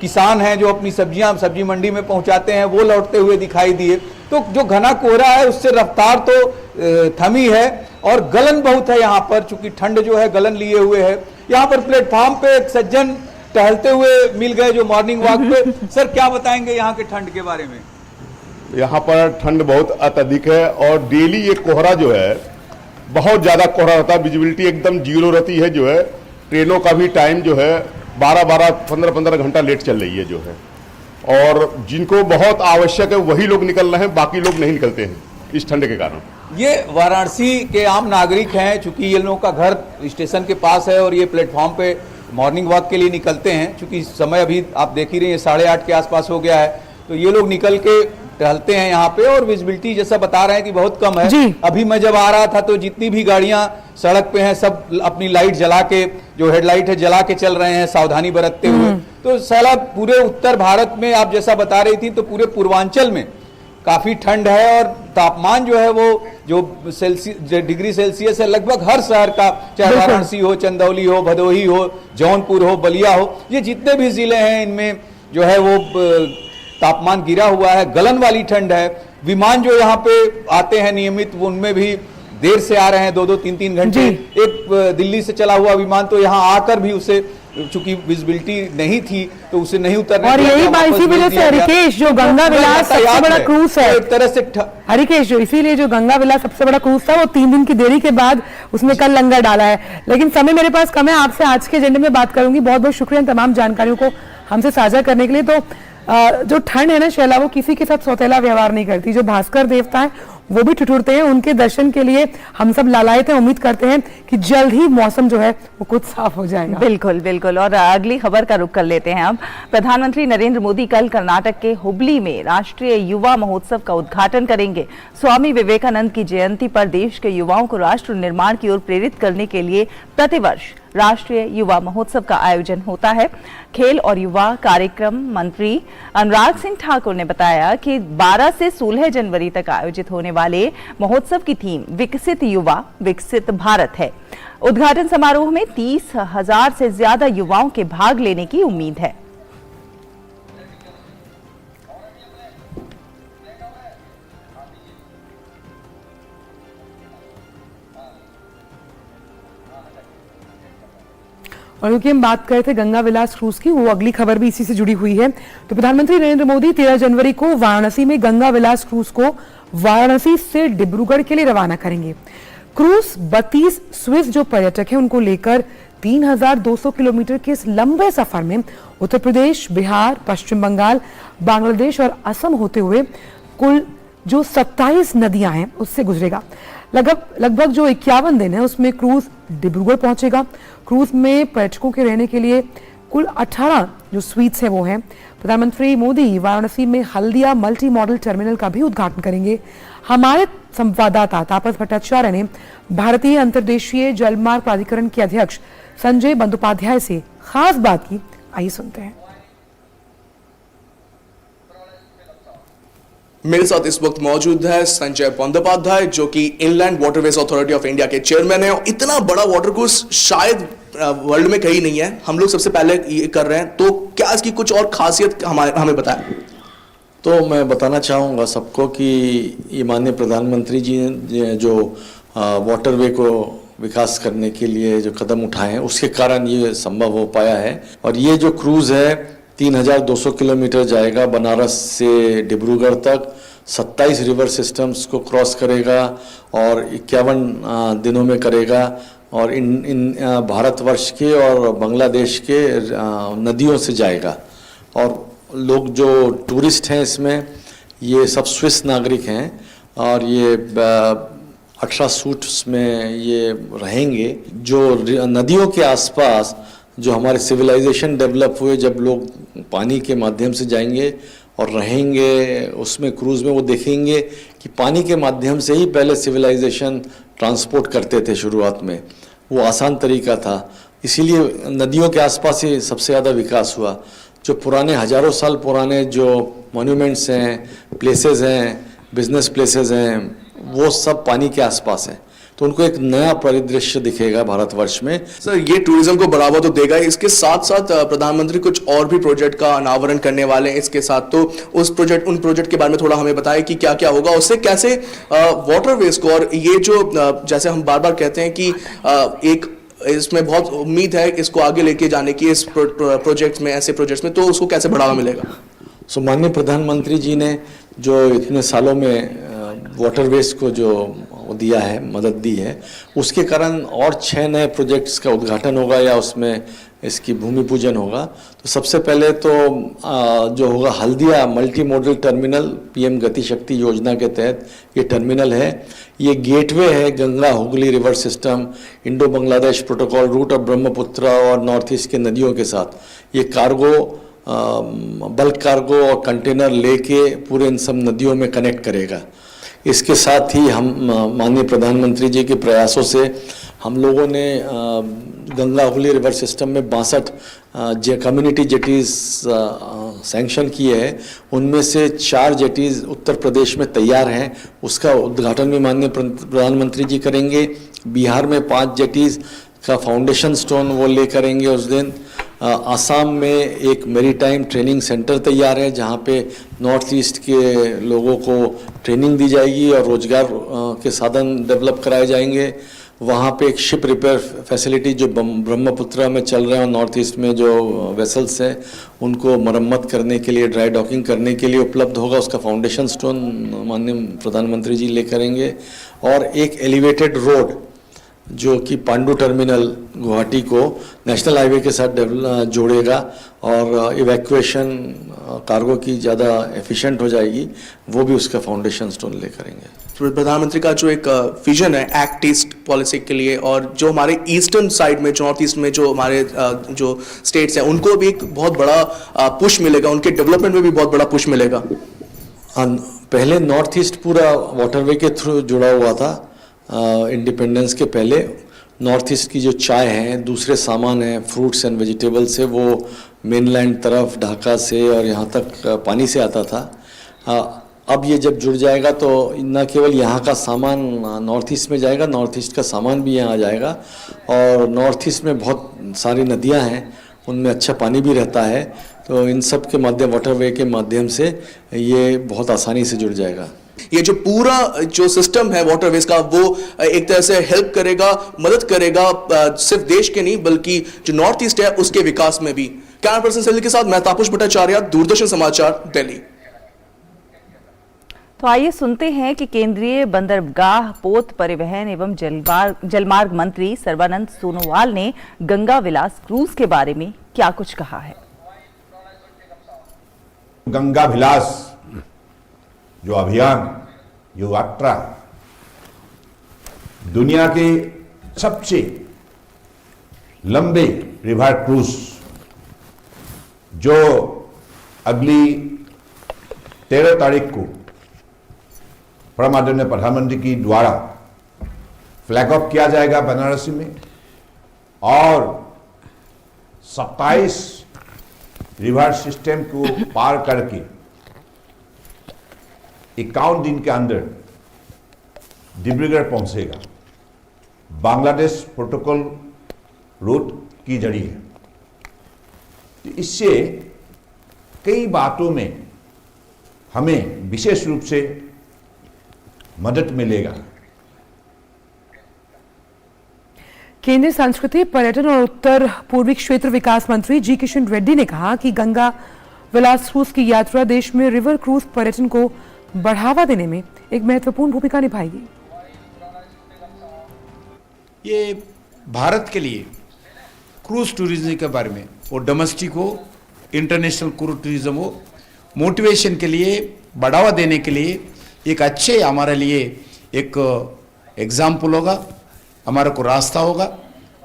किसान हैं जो अपनी सब्जियां सब्जी मंडी में पहुंचाते हैं वो लौटते हुए दिखाई दिए। तो जो घना कोहरा है उससे रफ्तार तो थमी है और गलन बहुत है यहाँ पर, चूंकि ठंड जो है गलन लिए हुए है। यहाँ पर प्लेटफॉर्म पे एक सज्जन टहलते हुए मिल गए जो मॉर्निंग वॉक पे। सर क्या बताएंगे यहाँ के ठंड के बारे में? यहाँ पर ठंड बहुत अत्यधिक है और डेली ये कोहरा जो है बहुत ज़्यादा कोहरा रहता है, विजिबिलिटी एकदम जीरो रहती है जो है। ट्रेनों का भी टाइम जो है 12-12, 15-15 घंटा लेट चल रही है जो है, और जिनको बहुत आवश्यक है वही लोग निकल रहे हैं, बाकी लोग नहीं निकलते हैं इस ठंड के कारण। ये वाराणसी के आम नागरिक हैं, चूंकि ये लोगों का घर स्टेशन के पास है और ये प्लेटफॉर्म पे मॉर्निंग वॉक के लिए निकलते हैं। चूंकि समय अभी आप देख ही रहे हैं 8:30 के आसपास हो गया है, तो ये लोग निकल के टहलते हैं यहाँ पे और विजिबिलिटी जैसा बता रहे हैं कि बहुत कम है। अभी मैं जब आ रहा था तो जितनी भी गाड़ियां सड़क पे हैं सब अपनी लाइट जला के, जो हेडलाइट है जला के चल रहे हैं सावधानी बरतते हुए। तो साला पूरे उत्तर भारत में आप जैसा बता रही थी तो पूरे पूर्वांचल में काफी ठंड है और तापमान जो है वो जो डिग्री सेल्सियस है लगभग हर शहर का, चाहे वाराणसी हो, चंदौली हो, भदोही हो, जौनपुर हो, बलिया हो, ये जितने भी जिले हैं इनमें जो है वो तापमान गिरा हुआ है, गलन वाली ठंड है। विमान जो यहाँ पे आते हैं नियमित उनमें भी देर से आ रहे हैं, 2-2, 3-3 घंटे। एक दिल्ली से चला हुआ विमान तो यहाँ आकर भी उसे चूंकि विजिबिलिटी नहीं थी तो उसे नहीं उतरने और यही इसी वजह से हरिकेश जो गंगा विलास सबसे बड़ा क्रूज है, एक तरह से हरिकेश जो इसीलिए जो गंगा विलास सबसे बड़ा क्रूज था वो 3 दिन की देरी के बाद उसने कल लंगर डाला है। लेकिन समय मेरे पास कम है, आपसे आज के एजेंडे में बात करूंगी। बहुत बहुत शुक्रिया तमाम जानकारियों को हमसे साझा करने के लिए। तो जो ठंड है ना शैला, वो किसी के साथ सौतेला व्यवहार नहीं करती। जो भास्कर देवता है वो भी ठिठुरते हैं, उनके दर्शन के लिए हम सब लालायित हैं। उम्मीद करते हैं कि जल्द ही मौसम जो है वो कुछ साफ हो जाएगा। बिल्कुल बिल्कुल। और अगली खबर का रुख कर लेते हैं अब। प्रधानमंत्री नरेंद्र मोदी कल कर्नाटक के हुबली में राष्ट्रीय युवा महोत्सव का उद्घाटन करेंगे। स्वामी विवेकानंद की जयंती पर देश के युवाओं को राष्ट्र निर्माण की ओर प्रेरित करने के लिए प्रतिवर्ष राष्ट्रीय युवा महोत्सव का आयोजन होता है। खेल और युवा कार्यक्रम मंत्री अनुराग सिंह ठाकुर ने बताया कि 12 से 16 जनवरी तक आयोजित होने वाले महोत्सव की थीम विकसित युवा विकसित भारत है। उद्घाटन समारोह में 30,000 से ज्यादा युवाओं के भाग लेने की उम्मीद है। और क्योंकि हम बात कर रहे थे गंगा विलास क्रूज की, वो अगली खबर भी इसी से जुड़ी हुई है। तो प्रधानमंत्री नरेंद्र मोदी 13 जनवरी को वाराणसी में गंगा विलास क्रूज को वाराणसी से डिब्रूगढ़ के लिए रवाना करेंगे। क्रूज 32 स्विस जो पर्यटक हैं उनको लेकर 3,200 किलोमीटर के इस लंबे सफर में उत्तर प्रदेश, बिहार, पश्चिम बंगाल, बांग्लादेश और असम होते हुए कुल जो 27 नदियां हैं उससे गुजरेगा। लगभग जो 51 दिन है उसमें क्रूज डिब्रूगढ़ पहुंचेगा। क्रूज में पर्यटकों के रहने के लिए कुल 18 जो स्वीट्स हैं वो हैं। प्रधानमंत्री मोदी वाराणसी में हल्दिया मल्टी मॉडल टर्मिनल का भी उद्घाटन करेंगे। हमारे संवाददाता तापस भट्टाचार्य ने भारतीय अंतर्देशीय जलमार्ग प्राधिकरण के अध्यक्ष संजय बंदोपाध्याय से खास बात की, आइए सुनते हैं। मेरे साथ इस वक्त मौजूद है संजय बंदोपाध्याय जो कि inland waterways authority of India के चेयरमैन है। और इतना बड़ा वाटर क्रूज शायद वर्ल्ड में कहीं नहीं है, हम लोग सबसे पहले ये कर रहे हैं। तो क्या इसकी कुछ और खासियत हमें बताएं। तो मैं बताना चाहूँगा सबको कि ये माननीय प्रधानमंत्री जी ने जो वाटरवे को विकास करने के लिए जो कदम उठाए हैं उसके कारण ये संभव हो पाया है। और ये जो क्रूज़ है 3,200 किलोमीटर जाएगा बनारस से डिब्रूगढ़ तक, 27 रिवर सिस्टम्स को क्रॉस करेगा और 51 दिनों में करेगा। और इन भारतवर्ष के और बांग्लादेश के नदियों से जाएगा। और लोग जो टूरिस्ट हैं इसमें ये सब स्विस नागरिक हैं और ये 18 सूट्स में ये रहेंगे। जो नदियों के आसपास जो हमारे सिविलाइजेशन डेवलप हुए, जब लोग पानी के माध्यम से जाएंगे और रहेंगे उसमें क्रूज़ में, वो देखेंगे कि पानी के माध्यम से ही पहले सिविलाइजेशन ट्रांसपोर्ट करते थे शुरुआत में, वो आसान तरीका था। इसीलिए नदियों के आसपास ही सबसे ज़्यादा विकास हुआ। जो पुराने हज़ारों साल पुराने जो मॉन्यूमेंट्स हैं, प्लेसेस हैं, बिजनेस प्लेसेस हैं, वो सब पानी के आसपास हैं। तो उनको एक नया परिदृश्य दिखेगा भारतवर्ष में। सर, ये टूरिज्म को बढ़ावा तो देगा, इसके साथ साथ प्रधानमंत्री कुछ और भी प्रोजेक्ट का अनावरण करने वाले हैं इसके साथ, तो उन प्रोजेक्ट के बारे में थोड़ा हमें बताएं कि क्या क्या होगा उससे, कैसे वाटरवेज को, और ये जो जैसे हम बार बार कहते हैं कि एक इसमें बहुत उम्मीद है इसको आगे लेके जाने की, इस प्रोजेक्ट में, ऐसे प्रोजेक्ट्स में, तो उसको कैसे बढ़ावा मिलेगा? सो माननीय प्रधानमंत्री जी ने जो इतने सालों में वाटरवेज को जो दिया है, मदद दी है, उसके कारण और 6 नए प्रोजेक्ट्स का उद्घाटन होगा या उसमें इसकी भूमि पूजन होगा। तो सबसे पहले तो जो होगा Haldia multi modal terminal, PM गति शक्ति योजना के तहत ये टर्मिनल है। ये गेटवे है Ganga Hooghly river system, Indo Bangladesh protocol root और ब्रह्मपुत्र और नॉर्थ ईस्ट के नदियों के साथ ये कार्गो, बल्क कार्गो और कंटेनर लेके पूरे इन सब नदियों में कनेक्ट करेगा। इसके साथ ही हम माननीय प्रधानमंत्री जी के प्रयासों से हम लोगों ने गंगा हुगली रिवर सिस्टम में 62 कम्युनिटी जेटीज़ सैंक्शन किए हैं। उनमें से 4 जेटीज़ उत्तर प्रदेश में तैयार हैं, उसका उद्घाटन भी माननीय प्रधानमंत्री जी करेंगे। बिहार में 5 जेटीज़ का फाउंडेशन स्टोन वो ले करेंगे उस दिन। आसाम में एक मेरीटाइम ट्रेनिंग सेंटर तैयार है जहाँ पे नॉर्थ ईस्ट के लोगों को ट्रेनिंग दी जाएगी और रोजगार के साधन डेवलप कराए जाएंगे। वहाँ पे एक शिप रिपेयर फैसिलिटी जो ब्रह्मपुत्र में चल रहे हैं, नॉर्थ ईस्ट में जो वेसल्स हैं उनको मरम्मत करने के लिए, ड्राई डॉकिंग करने के लिए उपलब्ध होगा, उसका फाउंडेशन स्टोन माननीय प्रधानमंत्री जी ले करेंगे। और एक एलिवेटेड रोड जो कि पांडु टर्मिनल गुवाहाटी को नेशनल हाईवे के साथ जोड़ेगा और इवैक्यूएशन कार्गो की ज़्यादा एफिशिएंट हो जाएगी, वो भी उसका फाउंडेशन स्टोन ले करेंगे। प्रधानमंत्री का जो एक विजन है एक्ट ईस्ट पॉलिसी के लिए, और जो हमारे ईस्टर्न साइड में, नॉर्थ ईस्ट में जो हमारे जो स्टेट्स हैं उनको भी एक बहुत बड़ा पुश मिलेगा, उनके डेवलपमेंट में भी बहुत बड़ा पुश मिलेगा। पहले नॉर्थ ईस्ट पूरा वाटरवे के थ्रू जुड़ा हुआ था। इंडिपेंडेंस के पहले नॉर्थ ईस्ट की जो चाय है, दूसरे सामान है, फ्रूट्स एंड वेजिटेबल्स है, वो मेनलैंड तरफ ढाका से और यहाँ तक पानी से आता था। अब ये जब जुड़ जाएगा तो न केवल यहाँ का सामान नॉर्थ ईस्ट में जाएगा, नॉर्थ ईस्ट का सामान भी यहाँ आ जाएगा। और नॉर्थ ईस्ट में बहुत सारी नदियाँ हैं, उनमें अच्छा पानी भी रहता है, तो इन सब के माध्यम, वाटरवे के माध्यम से ये बहुत आसानी से जुड़ जाएगा। ये जो पूरा जो सिस्टम है वाटरवेज का, वो एक तरह से हेल्प करेगा, मदद करेगा सिर्फ देश के नहीं बल्कि जो नॉर्थ ईस्ट है उसके विकास में भी। कैमरा पर्सन सैली के साथ मैं तापस भट्टाचार्य, दूरदर्शन समाचार, दिल्ली। तो आइए सुनते हैं कि केंद्रीय बंदरगाह, पोत परिवहन एवं जलमार्ग मंत्री सर्बानंद सोनोवाल ने गंगा विलास क्रूज के बारे में क्या कुछ कहा है। गंगा विलास जो अभियान, जो यात्रा दुनिया के सबसे लंबे रिवर क्रूज जो अगली 13 तारीख को परम आदरणीय प्रधानमंत्री की द्वारा फ्लैग ऑफ किया जाएगा बनारसी में, और 27 रिवर सिस्टम को पार करके 51 दिन के अंदर डिब्रूगढ़ पहुंचेगा। बांग्लादेश प्रोटोकॉल रूट की जरिए। तो इससे कई बातों में हमें विशेष रूप से मदद मिलेगा। केंद्रीय संस्कृति, पर्यटन और उत्तर पूर्वी क्षेत्र विकास मंत्री जी किशन रेड्डी ने कहा कि गंगा विलास क्रूज की यात्रा देश में रिवर क्रूज पर्यटन को बढ़ावा देने में एक महत्वपूर्ण भूमिका निभाएगी। ये भारत के लिए क्रूज टूरिज्म के बारे में, वो डोमेस्टिक हो, इंटरनेशनल क्रूज टूरिज्म हो, मोटिवेशन के लिए, बढ़ावा देने के लिए एक अच्छे हमारे लिए एक एग्जाम्पल होगा, हमारे को रास्ता होगा।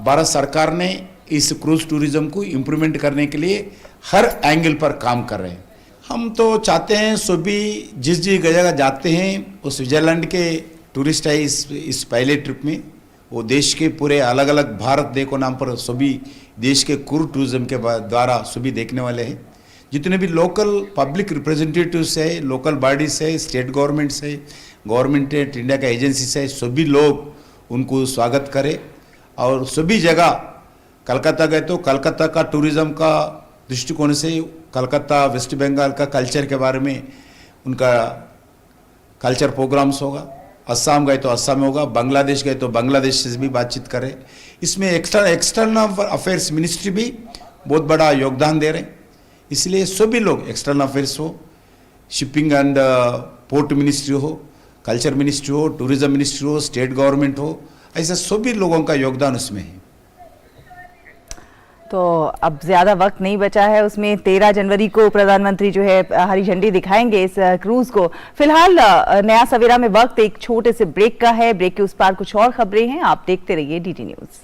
भारत सरकार ने इस क्रूज टूरिज्म को इम्प्रूवमेंट करने के लिए हर एंगल पर काम कर रहे हैं। हम तो चाहते हैं सभी जिस जगह जाते हैं उस स्विट्जरलैंड के टूरिस्ट है इस पहले ट्रिप में, वो देश के पूरे अलग अलग भारत देखो नाम पर सभी देश के क्रूज टूरिज्म के द्वारा सभी देखने वाले हैं। जितने भी लोकल पब्लिक रिप्रेजेंटेटिव्स है, लोकल बॉडीज है, स्टेट गवर्नमेंट्स है, गवर्नमेंट इंडिया का एजेंसीज है, सभी लोग उनको स्वागत करें। और सभी जगह कलकत्ता गए तो कलकत्ता का टूरिज्म का दृष्टिकोण से कलकत्ता वेस्ट बंगाल का कल्चर के बारे में उनका कल्चर प्रोग्राम्स होगा। असम गए तो असम में होगा, बांग्लादेश गए तो बांग्लादेश से भी बातचीत करें। इसमें एक्सटर्नल अफेयर्स मिनिस्ट्री भी बहुत बड़ा योगदान दे रहे हैं। इसलिए सभी लोग, एक्सटर्नल अफेयर्स हो, शिपिंग एंड पोर्ट मिनिस्ट्री हो, कल्चर मिनिस्ट्री हो, टूरिज्म मिनिस्ट्री हो, स्टेट गवर्नमेंट हो, ऐसे सभी लोगों का योगदान उसमें है। तो अब ज्यादा वक्त नहीं बचा है, उसमें 13 जनवरी को प्रधानमंत्री जो है हरी झंडी दिखाएंगे इस क्रूज को। फिलहाल नया सवेरा में वक्त एक छोटे से ब्रेक का है। ब्रेक के उस पार कुछ और खबरें हैं, आप देखते रहिए डीटी न्यूज।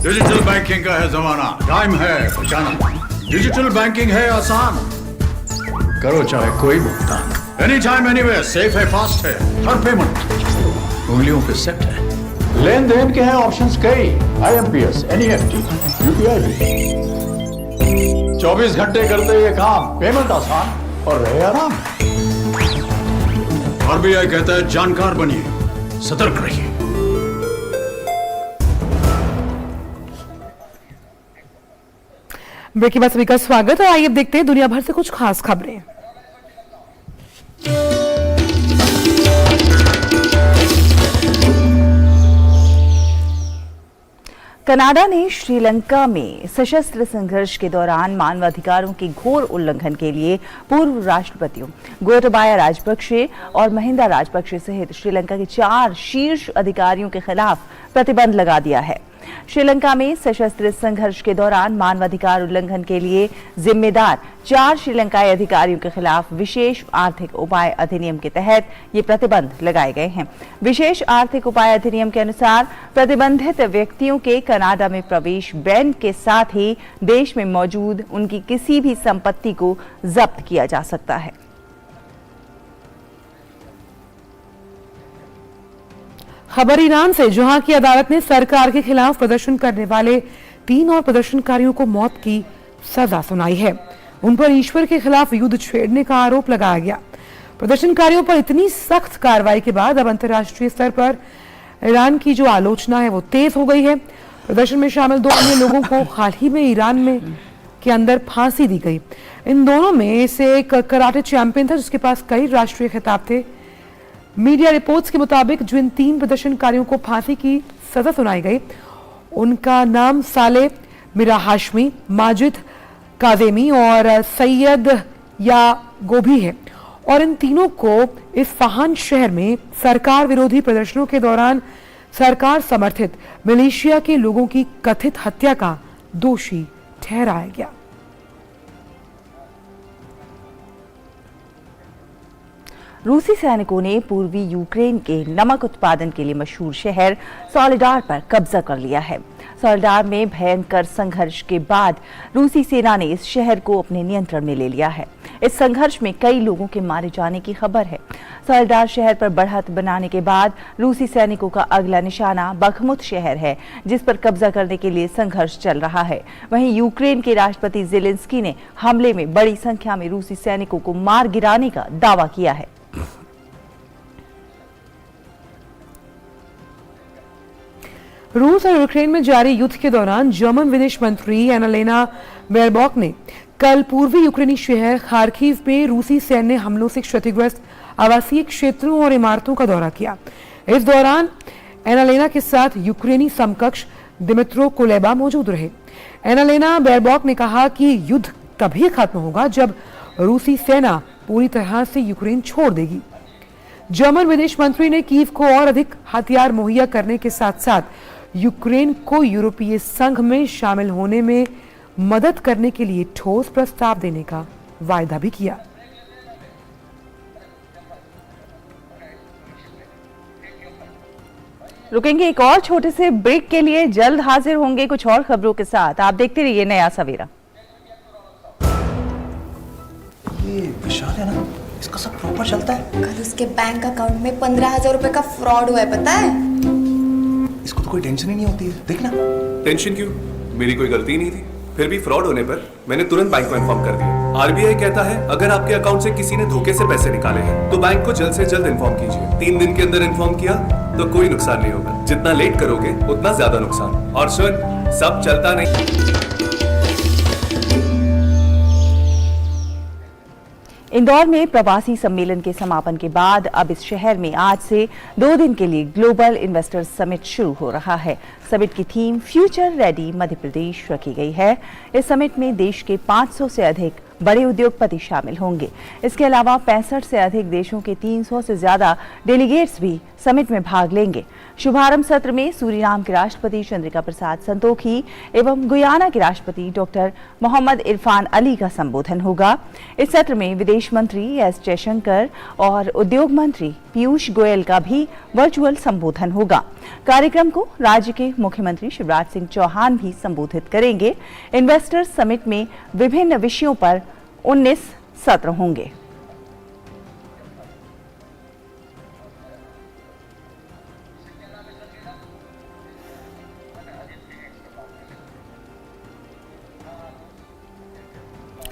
डिजिटल बैंकिंग का है जमाना, टाइम है बचाना। डिजिटल बैंकिंग है आसान, करो चाहे कोई भुगतान, एनी टाइम एनीवेयर, सेफ है, फास्ट है, हर पेमेंट उंगलियों पे सेट है। लेन देन के हैं ऑप्शंस कई, IMPS, NEFT, UPI भी। 24 घंटे करते ये काम, पेमेंट आसान और रहे आराम। RBI कहता है जानकार बनिए, सतर्क रहिए। ब्रेक के बाद सभी का स्वागत है। आइए अब देखते हैं दुनिया भर से कुछ खास खबरें। कनाडा ने श्रीलंका में सशस्त्र संघर्ष के दौरान मानवाधिकारों के घोर उल्लंघन के लिए पूर्व राष्ट्रपतियों गोटाबाया राजपक्षे और महिंदा राजपक्षे सहित श्रीलंका के 4 शीर्ष अधिकारियों के खिलाफ प्रतिबंध लगा दिया है। श्रीलंका में सशस्त्र संघर्ष के दौरान मानवाधिकार उल्लंघन के लिए जिम्मेदार 4 श्रीलंकाई अधिकारियों के खिलाफ विशेष आर्थिक उपाय अधिनियम के तहत ये प्रतिबंध लगाए गए हैं। विशेष आर्थिक उपाय अधिनियम के अनुसार प्रतिबंधित व्यक्तियों के कनाडा में प्रवेश बैन के साथ ही देश में मौजूद उनकी किसी भी संपत्ति को जब्त किया जा सकता है। खबर ईरान से, जहां की अदालत ने सरकार के खिलाफ प्रदर्शन करने वाले 3 और प्रदर्शनकारियों को मौत की सजा सुनाई है। उन पर ईश्वर के खिलाफ युद्ध छेड़ने का आरोप लगाया गया। प्रदर्शनकारियों पर इतनी सख्त कार्रवाई के बाद अब अंतर्राष्ट्रीय स्तर पर ईरान की जो आलोचना है वो तेज हो गई है। प्रदर्शन में शामिल 2 अन्य लोगों को हाल ही में ईरान में के अंदर फांसी दी गई। इन दोनों में से एक कराटे चैंपियन था जिसके पास कई राष्ट्रीय खिताब थे। मीडिया रिपोर्ट्स के मुताबिक जो इन 3 प्रदर्शनकारियों को फांसी की सजा सुनाई गई उनका नाम साले मिरा हाशमी, माजिद काजेमी और सैयद या गोभी है और इन तीनों को इस्फहान शहर में सरकार विरोधी प्रदर्शनों के दौरान सरकार समर्थित मिलिशिया के लोगों की कथित हत्या का दोषी ठहराया गया। रूसी सैनिकों ने पूर्वी यूक्रेन के नमक उत्पादन के लिए मशहूर शहर सोलेडार पर कब्जा कर लिया है। सोलेडार में भयंकर संघर्ष के बाद रूसी सेना ने इस शहर को अपने नियंत्रण में ले लिया है। इस संघर्ष में कई लोगों के मारे जाने की खबर है। सोलेडार शहर पर बढ़त बनाने के बाद रूसी सैनिकों का अगला निशाना बखमुत शहर है, जिस पर कब्जा करने के लिए संघर्ष चल रहा है। वहीं यूक्रेन के राष्ट्रपति ज़ेलेंस्की ने हमले में बड़ी संख्या में रूसी सैनिकों को मार गिराने का दावा किया है। रूस और यूक्रेन में जारी युद्ध के दौरान जर्मन विदेश मंत्री एनालेना बेयरबॉक ने कल पूर्वी यूक्रेनी शहर खार्किव में रूसी सैन्य हमलों से क्षतिग्रस्त आवासीय क्षेत्रों और इमारतों का दौरा किया। इस दौरान एनालेना के साथ यूक्रेनी समकक्ष दिमित्रो कुलेबा मौजूद रहे। एनालेना बेयरबॉक ने कहा कि युद्ध तभी खत्म होगा जब रूसी सेना पूरी तरह से यूक्रेन छोड़ देगी। जर्मन विदेश मंत्री ने कीव को और अधिक हथियार मुहैया करने के साथ साथ यूक्रेन को यूरोपीय संघ में शामिल होने में मदद करने के लिए ठोस प्रस्ताव देने का वायदा भी किया। रुकेंगे एक और छोटे से ब्रेक के लिए, जल्द हाजिर होंगे कुछ और खबरों के साथ। आप देखते रहिए नया सवेरा। ये विशाल है ना, इसका सब प्रॉपर चलता है। कल उसके बैंक अकाउंट में 15,000 रुपए का फ्रॉड हुआ है, पता है? इसको तो कोई टेंशन ही नहीं होती है, देखना। टेंशन क्यों? मेरी कोई गलती नहीं थी। फिर भी फ्रॉड होने पर मैंने तुरंत बैंक को इन्फॉर्म कर दिया। आरबीआई कहता है अगर आपके अकाउंट से किसी ने धोखे से पैसे निकाले हैं तो बैंक को जल्द से जल्द इन्फॉर्म कीजिए। 3 दिन के अंदर इन्फॉर्म किया तो कोई नुकसान नहीं होगा, जितना लेट करोगे उतना ज्यादा नुकसान। और सुन, सब चलता नहीं। इंदौर में प्रवासी सम्मेलन के समापन के बाद अब इस शहर में आज से 2 दिन के लिए ग्लोबल इन्वेस्टर्स समिट शुरू हो रहा है। समिट की theme future ready Madhya Pradesh रखी गई है। इस समिट में देश के 500 से अधिक बड़े उद्योगपति शामिल होंगे। इसके अलावा 65 से अधिक देशों के 300 से ज्यादा डेलीगेट्स भी समिट में भाग लेंगे। शुभारंभ सत्र में सूरीनाम के राष्ट्रपति चंद्रिका प्रसाद संतोखी एवं गुयाना के राष्ट्रपति डॉक्टर मोहम्मद इरफान अली का संबोधन होगा। इस सत्र में विदेश मंत्री एस जयशंकर और उद्योग मंत्री पीयूष गोयल का भी वर्चुअल संबोधन होगा। कार्यक्रम को राज्य के मुख्यमंत्री शिवराज सिंह चौहान भी संबोधित करेंगे। इन्वेस्टर्स समिट में विभिन्न विषयों पर 19 सत्र होंगे।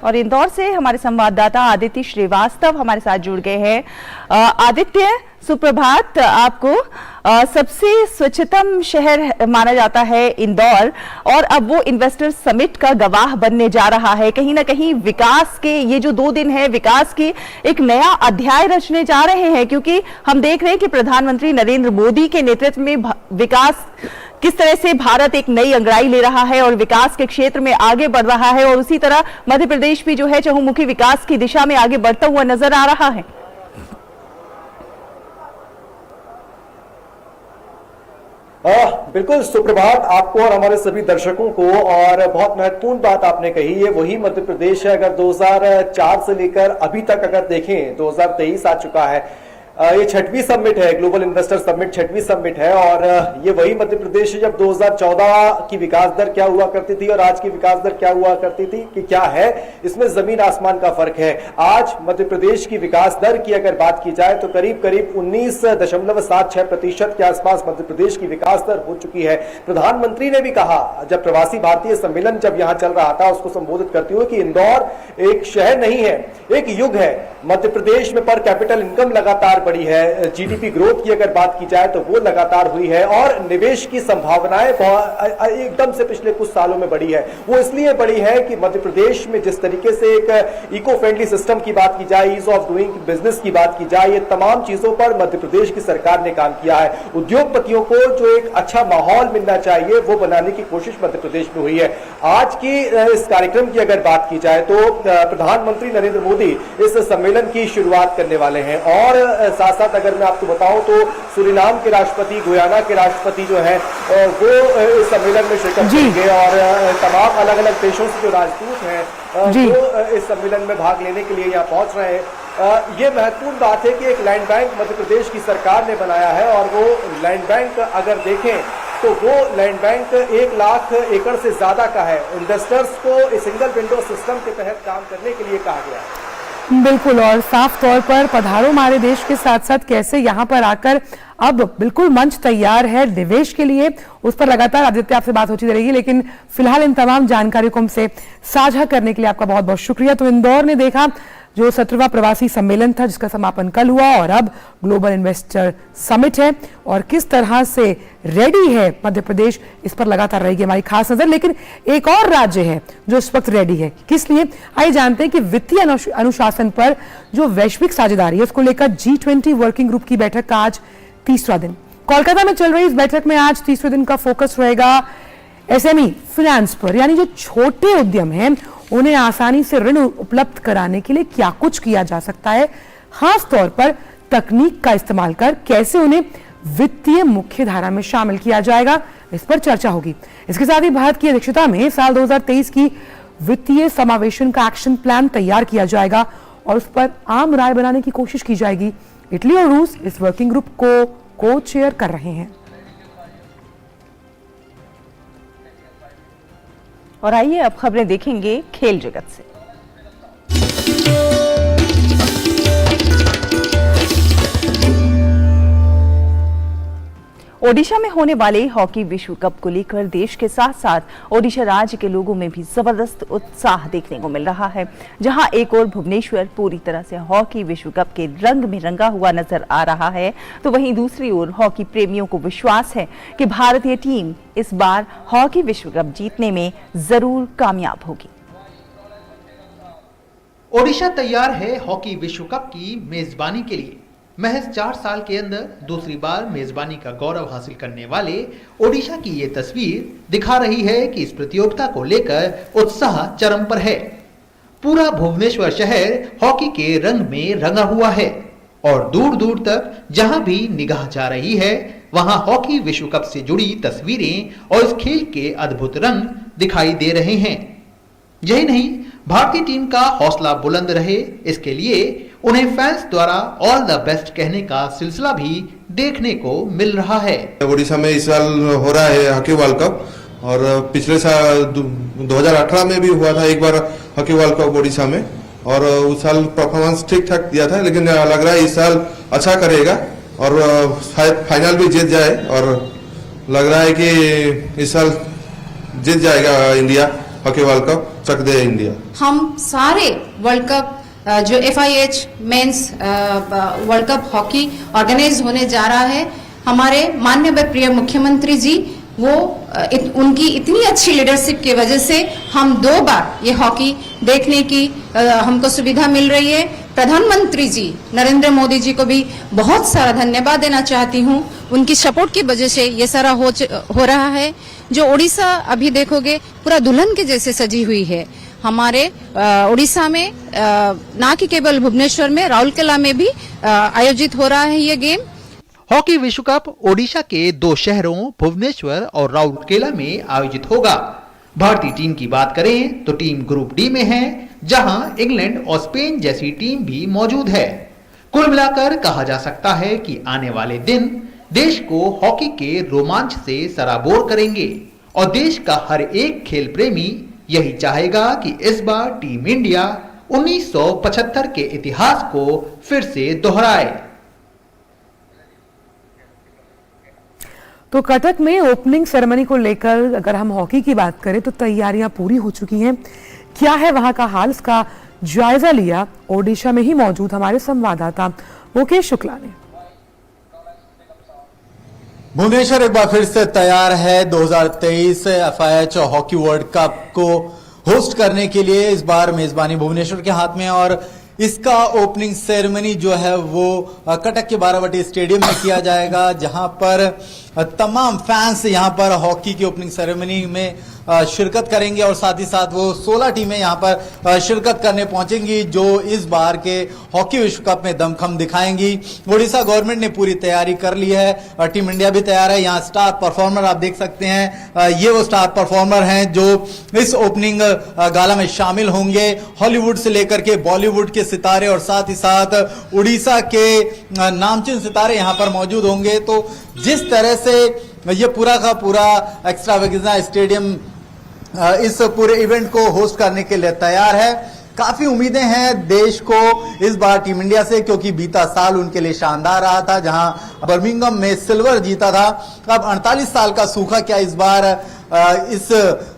और इंदौर से हमारे संवाददाता आदित्य श्रीवास्तव हमारे साथ जुड़ गए हैं। आदित्य, सुप्रभात आपको। सबसे स्वच्छतम शहर माना जाता है इंदौर और अब वो इन्वेस्टर समिट का गवाह बनने जा रहा है। कहीं ना कहीं विकास के ये जो 2 दिन है, विकास के एक नया अध्याय रचने जा रहे हैं, क्योंकि हम देख रहे हैं कि प्रधानमंत्री नरेंद्र मोदी के नेतृत्व में विकास किस तरह से भारत एक नई अंगड़ाई ले रहा है और विकास के क्षेत्र में आगे बढ़ रहा है, और उसी तरह मध्य प्रदेश भी जो है चहुमुखी विकास की दिशा में आगे बढ़ता हुआ नजर आ रहा है। बिल्कुल सुप्रभात आपको और हमारे सभी दर्शकों को। और बहुत महत्वपूर्ण बात आपने कही है, वही मध्य प्रदेश है। अगर 2004 से लेकर अभी तक अगर देखें, 2023 आ चुका है। ये 6वीं समिट है, ग्लोबल इन्वेस्टर समिट 6वीं समिट है। और ये वही मध्य प्रदेश है जब 2014 की विकास दर क्या हुआ करती थी और आज की विकास दर क्या हुआ करती थी कि क्या है, इसमें जमीन आसमान का फर्क है। आज मध्य प्रदेश की विकास दर की अगर बात की जाए तो करीब करीब 19.76% के आसपास मध्य प्रदेश की विकास दर हो चुकी है। प्रधानमंत्री ने भी कहा जब प्रवासी भारतीय सम्मेलन जब यहां चल रहा था, उसको संबोधित करते हुए कि इंदौर एक शहर नहीं है, एक युग है। मध्य प्रदेश में पर कैपिटल इनकम लगातार बढ़ी है। जीडीपी ग्रोथ की अगर बात की जाए तो वो लगातार हुई है और निवेश की संभावनाएं एकदम से पिछले कुछ सालों में बढ़ी है। वो इसलिए बढ़ी है कि मध्य प्रदेश में जिस तरीके से एक इको फ्रेंडली सिस्टम की बात की जाए, ईज ऑफ डूइंग बिजनेस की बात की जाए, ये तमाम चीजों पर मध्य प्रदेश की सरकार ने काम किया है। उद्योगपतियों को जो एक अच्छा माहौल मिलना चाहिए वो बनाने की कोशिश मध्य प्रदेश में हुई है। आज की इस कार्यक्रम की अगर बात की जाए तो प्रधानमंत्री नरेंद्र मोदी इस सम्मेलन की शुरुआत करने वाले हैं। और साथ साथ अगर मैं आपको बताऊं तो सूरीनाम के राष्ट्रपति, गुयाना के राष्ट्रपति जो है वो इस सम्मेलन में शिरकत करेंगे और तमाम अलग अलग देशों से जो राजदूत हैं वो इस सम्मेलन में भाग लेने के लिए यहाँ पहुंच रहे हैं। ये महत्वपूर्ण बात है कि एक लैंड बैंक मध्य प्रदेश की सरकार ने बनाया है और वो लैंड बैंक अगर देखें तो वो लैंड बैंक 1 लाख एकड़ से ज्यादा का है। इन्वेस्टर्स को सिंगल विंडो सिस्टम के तहत काम करने के लिए कहा गया है। बिल्कुल, और साफ तौर पर पधारो हमारे देश के साथ साथ कैसे यहाँ पर आकर अब बिल्कुल मंच तैयार है निवेश के लिए, उस पर लगातार आदित्य आपसे बात होती रहेगी। लेकिन फिलहाल इन तमाम जानकारियों को हमसे साझा करने के लिए आपका बहुत बहुत शुक्रिया। तो इंदौर ने देखा जो 17वां प्रवासी सम्मेलन था जिसका समापन कल हुआ और अब ग्लोबल इन्वेस्टर समिट है और किस तरह से रेडी है मध्य प्रदेश, इस पर लगातार रहेगी हमारी खास नजर। लेकिन एक और राज्य है जो इस वक्त रेडी है, किस लिए आइए जानते हैं कि वित्तीय अनुशासन पर जो वैश्विक साझेदारी है उसको लेकर G20 वर्किंग ग्रुप की बैठक का आज 3रा दिन कोलकाता में चल रही। इस बैठक में आज 3रे दिन का फोकस रहेगा SME फाइनेंस पर, यानी जो छोटे उद्यम हैं उन्हें आसानी से ऋण उपलब्ध कराने के लिए क्या कुछ किया जा सकता है, खास तौर पर तकनीक का इस्तेमाल कर कैसे उन्हें वित्तीय मुख्य धारा में शामिल किया जाएगा, इस पर चर्चा होगी। इसके साथ ही भारत की अध्यक्षता में साल 2023 की वित्तीय समावेशन का एक्शन प्लान तैयार किया जाएगा और उस पर आम राय बनाने की कोशिश की जाएगी। इटली और रूस इस वर्किंग ग्रुप को को चेयर कर रहे हैं। और आइए अब खबरें देखेंगे खेल जगत से। ओडिशा में होने वाले हॉकी विश्व कप को लेकर देश के साथ साथ ओडिशा राज्य के लोगों में भी जबरदस्त उत्साह देखने को मिल रहा है। जहां एक ओर भुवनेश्वर पूरी तरह से हॉकी विश्व कप के रंग में रंगा हुआ नजर आ रहा है, तो वहीं दूसरी ओर हॉकी प्रेमियों को विश्वास है कि भारतीय टीम इस बार हॉकी विश्व कप जीतने में जरूर कामयाब होगी। ओडिशा तैयार है हॉकी विश्व कप की मेजबानी के लिए। महज 4 साल के अंदर दूसरी बार मेजबानी का गौरव हासिल करने वाले ओडिशा की ये तस्वीर दिखा रही है कि इस प्रतियोगिता को लेकर उत्साह चरम पर है। पूरा भुवनेश्वर शहर हॉकी के रंग में रंगा हुआ है और दूर दूर तक जहां भी निगाह जा रही है वहां हॉकी विश्व कप से जुड़ी तस्वीरें और इस खेल के अद्भुत रंग दिखाई दे रहे हैं। यही नहीं, भारतीय टीम का हौसला बुलंद रहे, इसके लिए उन्हें फैंस द्वारा ऑल द बेस्ट कहने का सिलसिला भी देखने को मिल रहा है। ओडिशा में इस साल हो रहा है हॉकी वर्ल्ड कप और पिछले साल 2018 में भी हुआ था एक बार हॉकी वर्ल्ड कप ओडिशा में और उस साल परफॉर्मेंस ठीक ठाक दिया था, लेकिन लग रहा है इस साल अच्छा करेगा और शायद फाइनल भी जीत जाए और लग रहा है कि इस साल जीत जाएगा इंडिया हॉकी वर्ल्ड कप, चक दे इंडिया। हम सारे वर्ल्ड कप जो FIH men's world cup hockey organise होने जा रहा है, हमारे माननीय प्रिय मुख्यमंत्री जी उनकी इतनी अच्छी लीडरशिप की वजह से हम 2 बार ये हॉकी देखने की हमको सुविधा मिल रही है। प्रधानमंत्री जी नरेंद्र मोदी जी को भी बहुत सारा धन्यवाद देना चाहती हूँ। उनकी सपोर्ट की वजह से ये सारा हो रहा है। जो ओडिशा अभी देखोगे पूरा दुल्हन के जैसे सजी हुई है। हमारे ओडिशा में ना कि केवल भुवनेश्वर में, राउरकेला में भी आयोजित हो रहा है ये गेम। हॉकी विश्व कप ओडिशा के 2 शहरों भुवनेश्वर और राउरकेला में आयोजित होगा। भारतीय टीम की बात करें तो टीम ग्रुप डी में है, जहां इंग्लैंड और स्पेन जैसी टीम भी मौजूद है। कुल मिलाकर कहा जा सकता है कि आने वाले दिन देश को हॉकी के रोमांच से सराबोर करेंगे और देश का हर एक खेल प्रेमी यही चाहेगा कि इस बार टीम इंडिया 1975 के इतिहास को फिर से दोहराए। तो कटक में ओपनिंग सेरेमनी को लेकर अगर हम हॉकी की बात करें तो तैयारियां पूरी हो चुकी हैं। क्या है वहां का हाल, इसका जायजा लिया ओडिशा में ही मौजूद हमारे संवाददाता मुकेश शुक्ला ने। भुवनेश्वर एक बार फिर से तैयार है 2023 FIH हॉकी वर्ल्ड कप को होस्ट करने के लिए। इस बार मेजबानी भुवनेश्वर के हाथ में और इसका ओपनिंग सेरेमनी जो है वो कटक के बारावटी स्टेडियम में किया जाएगा, जहां पर तमाम फैंस यहां पर हॉकी की ओपनिंग सेरेमनी में शिरकत करेंगे और साथ ही साथ वो 16 टीमें यहां पर शिरकत करने पहुंचेंगी जो इस बार के हॉकी विश्व कप में दमखम दिखाएंगी। ओडिशा गवर्नमेंट ने पूरी तैयारी कर ली है, टीम इंडिया भी तैयार है। यहाँ स्टार परफॉर्मर आप देख सकते हैं, ये वो स्टार परफॉर्मर हैं जो इस ओपनिंग गाला में शामिल होंगे। हॉलीवुड से लेकर के बॉलीवुड के सितारे और साथ ही साथ उड़ीसा के नामचीन सितारे यहां पर मौजूद होंगे। तो जिस तरह से ये पूरा का पूरा एक्स्ट्रावेगेंजा स्टेडियम इस पूरे इवेंट को होस्ट करने के लिए तैयार है, काफी उम्मीदें हैं देश को इस बार टीम इंडिया से, क्योंकि बीता साल उनके लिए शानदार रहा था जहां बर्मिंघम में सिल्वर जीता था। अब 48 साल का सूखा क्या इस बार इस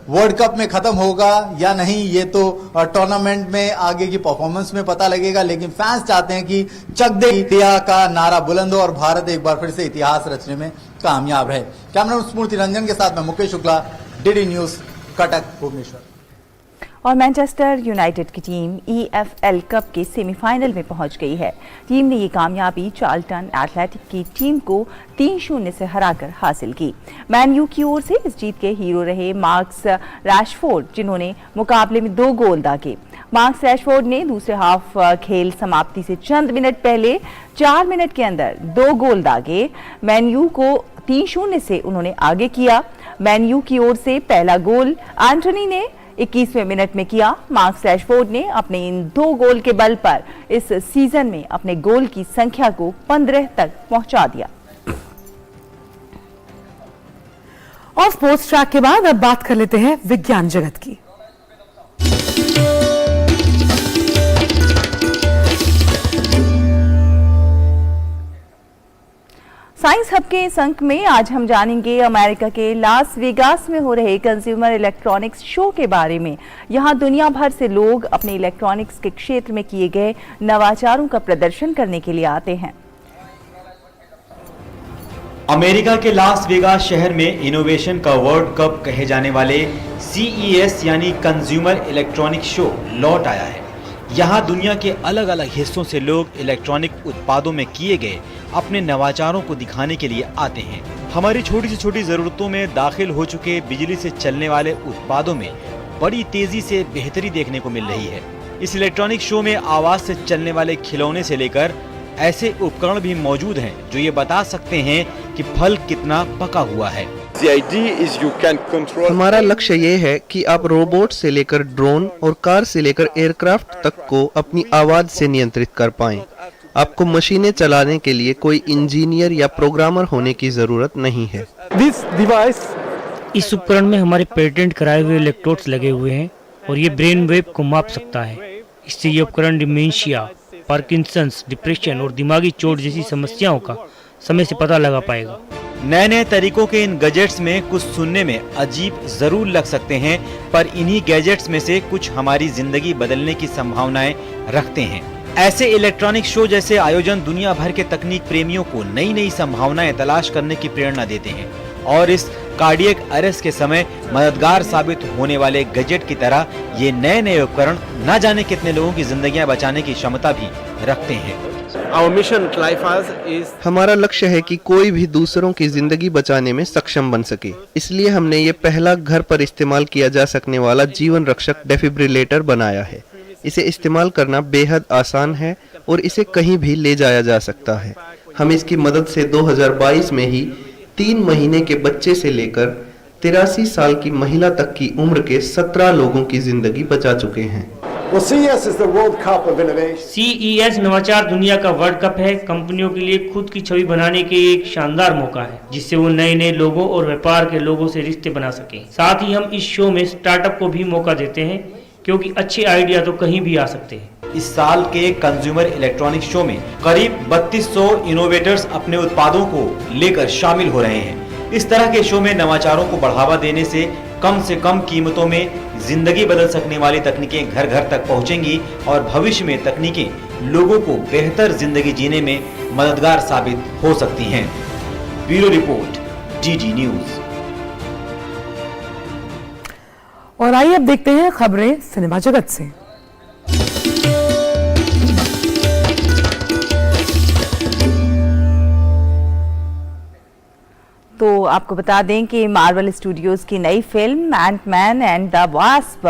वर्ल्ड कप में खत्म होगा या नहीं, ये तो टूर्नामेंट में आगे की परफॉर्मेंस में पता लगेगा। लेकिन फैंस चाहते हैं कि चक दे इंडिया का नारा बुलंद हो और भारत एक बार फिर से इतिहास रचने में कामयाब है। कैमरा स्मृति रंजन के साथ में मुकेश शुक्ला, DD न्यूज, कटक, भुवनेश्वर। और मैनचेस्टर यूनाइटेड की टीम EFL कप के सेमीफाइनल में पहुंच गई है। टीम ने ये कामयाबी चार्ल्टन एथलेटिक की टीम को 3-0 से हराकर हासिल की। मैन यू की ओर से इस जीत के हीरो रहे मार्कस रैशफोर्ड, जिन्होंने मुकाबले में 2 गोल दागे। मार्कस रैशफोर्ड ने दूसरे हाफ खेल समाप्ति से चंद मिनट पहले 4 मिनट के अंदर 2 गोल दागे। मैन यू को 3-0 से उन्होंने आगे किया। मैन यू की ओर से पहला गोल एंटोनी ने 21वें मिनट में किया। मार्कस रैशफोर्ड ने अपने इन 2 गोल के बल पर इस सीजन में अपने गोल की संख्या को 15 तक पहुंचा दिया। और स्पोर्ट्स ट्रैक के बाद अब बात कर लेते हैं विज्ञान जगत की। साइंस बिजनेस हब के इस अंक में आज हम जानेंगे अमेरिका के लास वेगास में हो रहे कंज्यूमर इलेक्ट्रॉनिक्स शो के बारे में। यहां दुनिया भर से लोग अपने इलेक्ट्रॉनिक्स के क्षेत्र में किए गए नवाचारों का प्रदर्शन करने के लिए आते हैं। अमेरिका के लास वेगास शहर में इनोवेशन का वर्ल्ड कप कहे जाने वाले CES यानी कंज्यूमर इलेक्ट्रॉनिक शो लौट आया है। यहाँ दुनिया के अलग अलग हिस्सों से लोग इलेक्ट्रॉनिक उत्पादों में किए गए अपने नवाचारों को दिखाने के लिए आते हैं। हमारी छोटी से छोटी जरूरतों में दाखिल हो चुके बिजली से चलने वाले उत्पादों में बड़ी तेजी से बेहतरी देखने को मिल रही है। इस इलेक्ट्रॉनिक शो में आवाज से चलने वाले खिलौने से लेकर ऐसे उपकरण भी मौजूद हैं जो ये बता सकते हैं कि फल कितना पका हुआ है। हमारा लक्ष्य ये है कि आप रोबोट से लेकर ड्रोन और कार से लेकर एयरक्राफ्ट तक को अपनी आवाज से नियंत्रित कर पाएं। आपको मशीनें चलाने के लिए कोई इंजीनियर या प्रोग्रामर होने की जरूरत नहीं है। इस उपकरण में हमारे पेटेंट कराए हुए इलेक्ट्रोड्स लगे हुए हैं और ये ब्रेन वेव को माप सकता है। इससे ये उपकरण डिमेंशिया, पार्किंसंस, डिप्रेशन और दिमागी चोट जैसी समस्याओं का समय से पता लगा पाएगा। नए नए तरीकों के इन गैजेट्स में कुछ सुनने में अजीब जरूर लग सकते हैं, पर इन्हीं गैजेट्स में से कुछ हमारी जिंदगी बदलने की संभावनाएं रखते हैं। ऐसे इलेक्ट्रॉनिक शो जैसे आयोजन दुनिया भर के तकनीक प्रेमियों को नई नई संभावनाएं तलाश करने की प्रेरणा देते हैं और इस कार्डियक अरेस्ट के समय मददगार साबित होने वाले गैजेट की तरह ये नए नए उपकरण न जाने कितने लोगों की जिंदगियां बचाने की क्षमता भी रखते हैं। हमारा लक्ष्य है कि कोई भी दूसरों की जिंदगी बचाने में सक्षम बन सके। इसलिए हमने ये पहला घर पर इस्तेमाल किया जा सकने वाला जीवन रक्षक डेफिब्रिलेटर बनाया है। इसे इस्तेमाल करना बेहद आसान है और इसे कहीं भी ले जाया जा सकता है। हम इसकी मदद से 2022 में ही 3 महीने के बच्चे से लेकर 83 साल की महिला तक की उम्र के 17 लोगों की जिंदगी बचा चुके हैं। CES नवाचार दुनिया का वर्ल्ड कप है। कंपनियों के लिए खुद की छवि बनाने के एक शानदार मौका है जिससे वो नए नए लोगों और व्यापार के लोगों से रिश्ते बना सकें। साथ ही हम इस शो में स्टार्टअप को भी मौका देते हैं क्योंकि अच्छे आइडिया तो कहीं भी आ सकते हैं। इस साल के कंज्यूमर इलेक्ट्रॉनिक शो में करीब 3200 इनोवेटर्स अपने उत्पादों को लेकर शामिल हो रहे हैं। इस तरह के शो में नवाचारों को बढ़ावा देने से कम कीमतों में जिंदगी बदल सकने वाली तकनीकें घर घर तक पहुंचेंगी और भविष्य में तकनीकें लोगों को बेहतर जिंदगी जीने में मददगार साबित हो सकती हैं। Bureau report, DD news. और आइए अब देखते हैं खबरें सिनेमा जगत से। तो आपको बता दें कि मार्वल स्टूडियोज की नई film Ant Man and the Wasp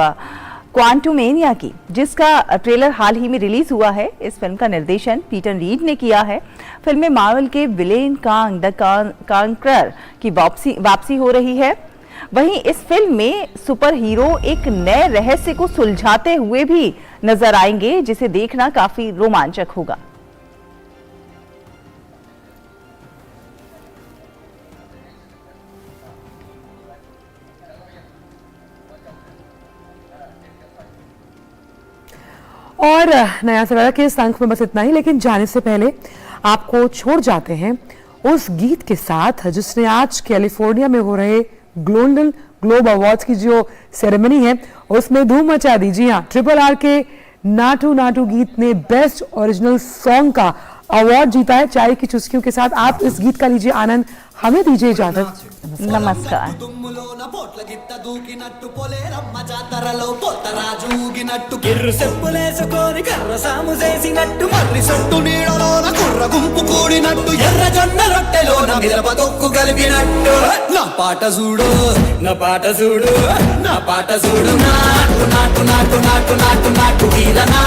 Quantumania की, जिसका ट्रेलर हाल ही में रिलीज हुआ है, इस फिल्म का निर्देशन पीटर रीड ने किया है। फिल्म में मार्वल के विलेन कांग द कॉन्करर की वापसी हो रही है। वहीं इस फिल्म में सुपर हीरो एक नए रहस्य को सुलझाते हुए भी नजर आएंगे, जिसे देखना काफी रोमांचक होगा। और नया सवेरा के इस अंक में बस इतना ही, लेकिन जाने से पहले आपको छोड़ जाते हैं उस गीत के साथ जिसने आज कैलिफोर्निया में हो रहे गोल्डन ग्लोब अवार्ड्स की जो सेरेमनी है उसमें धूम मचा दी। जी हाँ, RRR के नाटू नाटू गीत ने बेस्ट ओरिजिनल सॉन्ग का अवार्ड जीता है। चाय की चुस्कियों के साथ आप इस गीत का लीजिए आनंद। हमें दीजिए इजाजत। नमस्कार। కిర్రు చెప్పులేసుకొని కర్ర సాము చేసినట్టు మర్రి సొట్టు నీడలోన కుర్ర గుంపు కూడినట్టు ఎర్ర జొన్న రొట్టెలోన మిరప తొక్కు కలిపినట్టు నా పాట చూడు నా పాట చూడు నా పాట చూడు నాటు నాటు నాటు నాటు నాటు నాటు వీరనా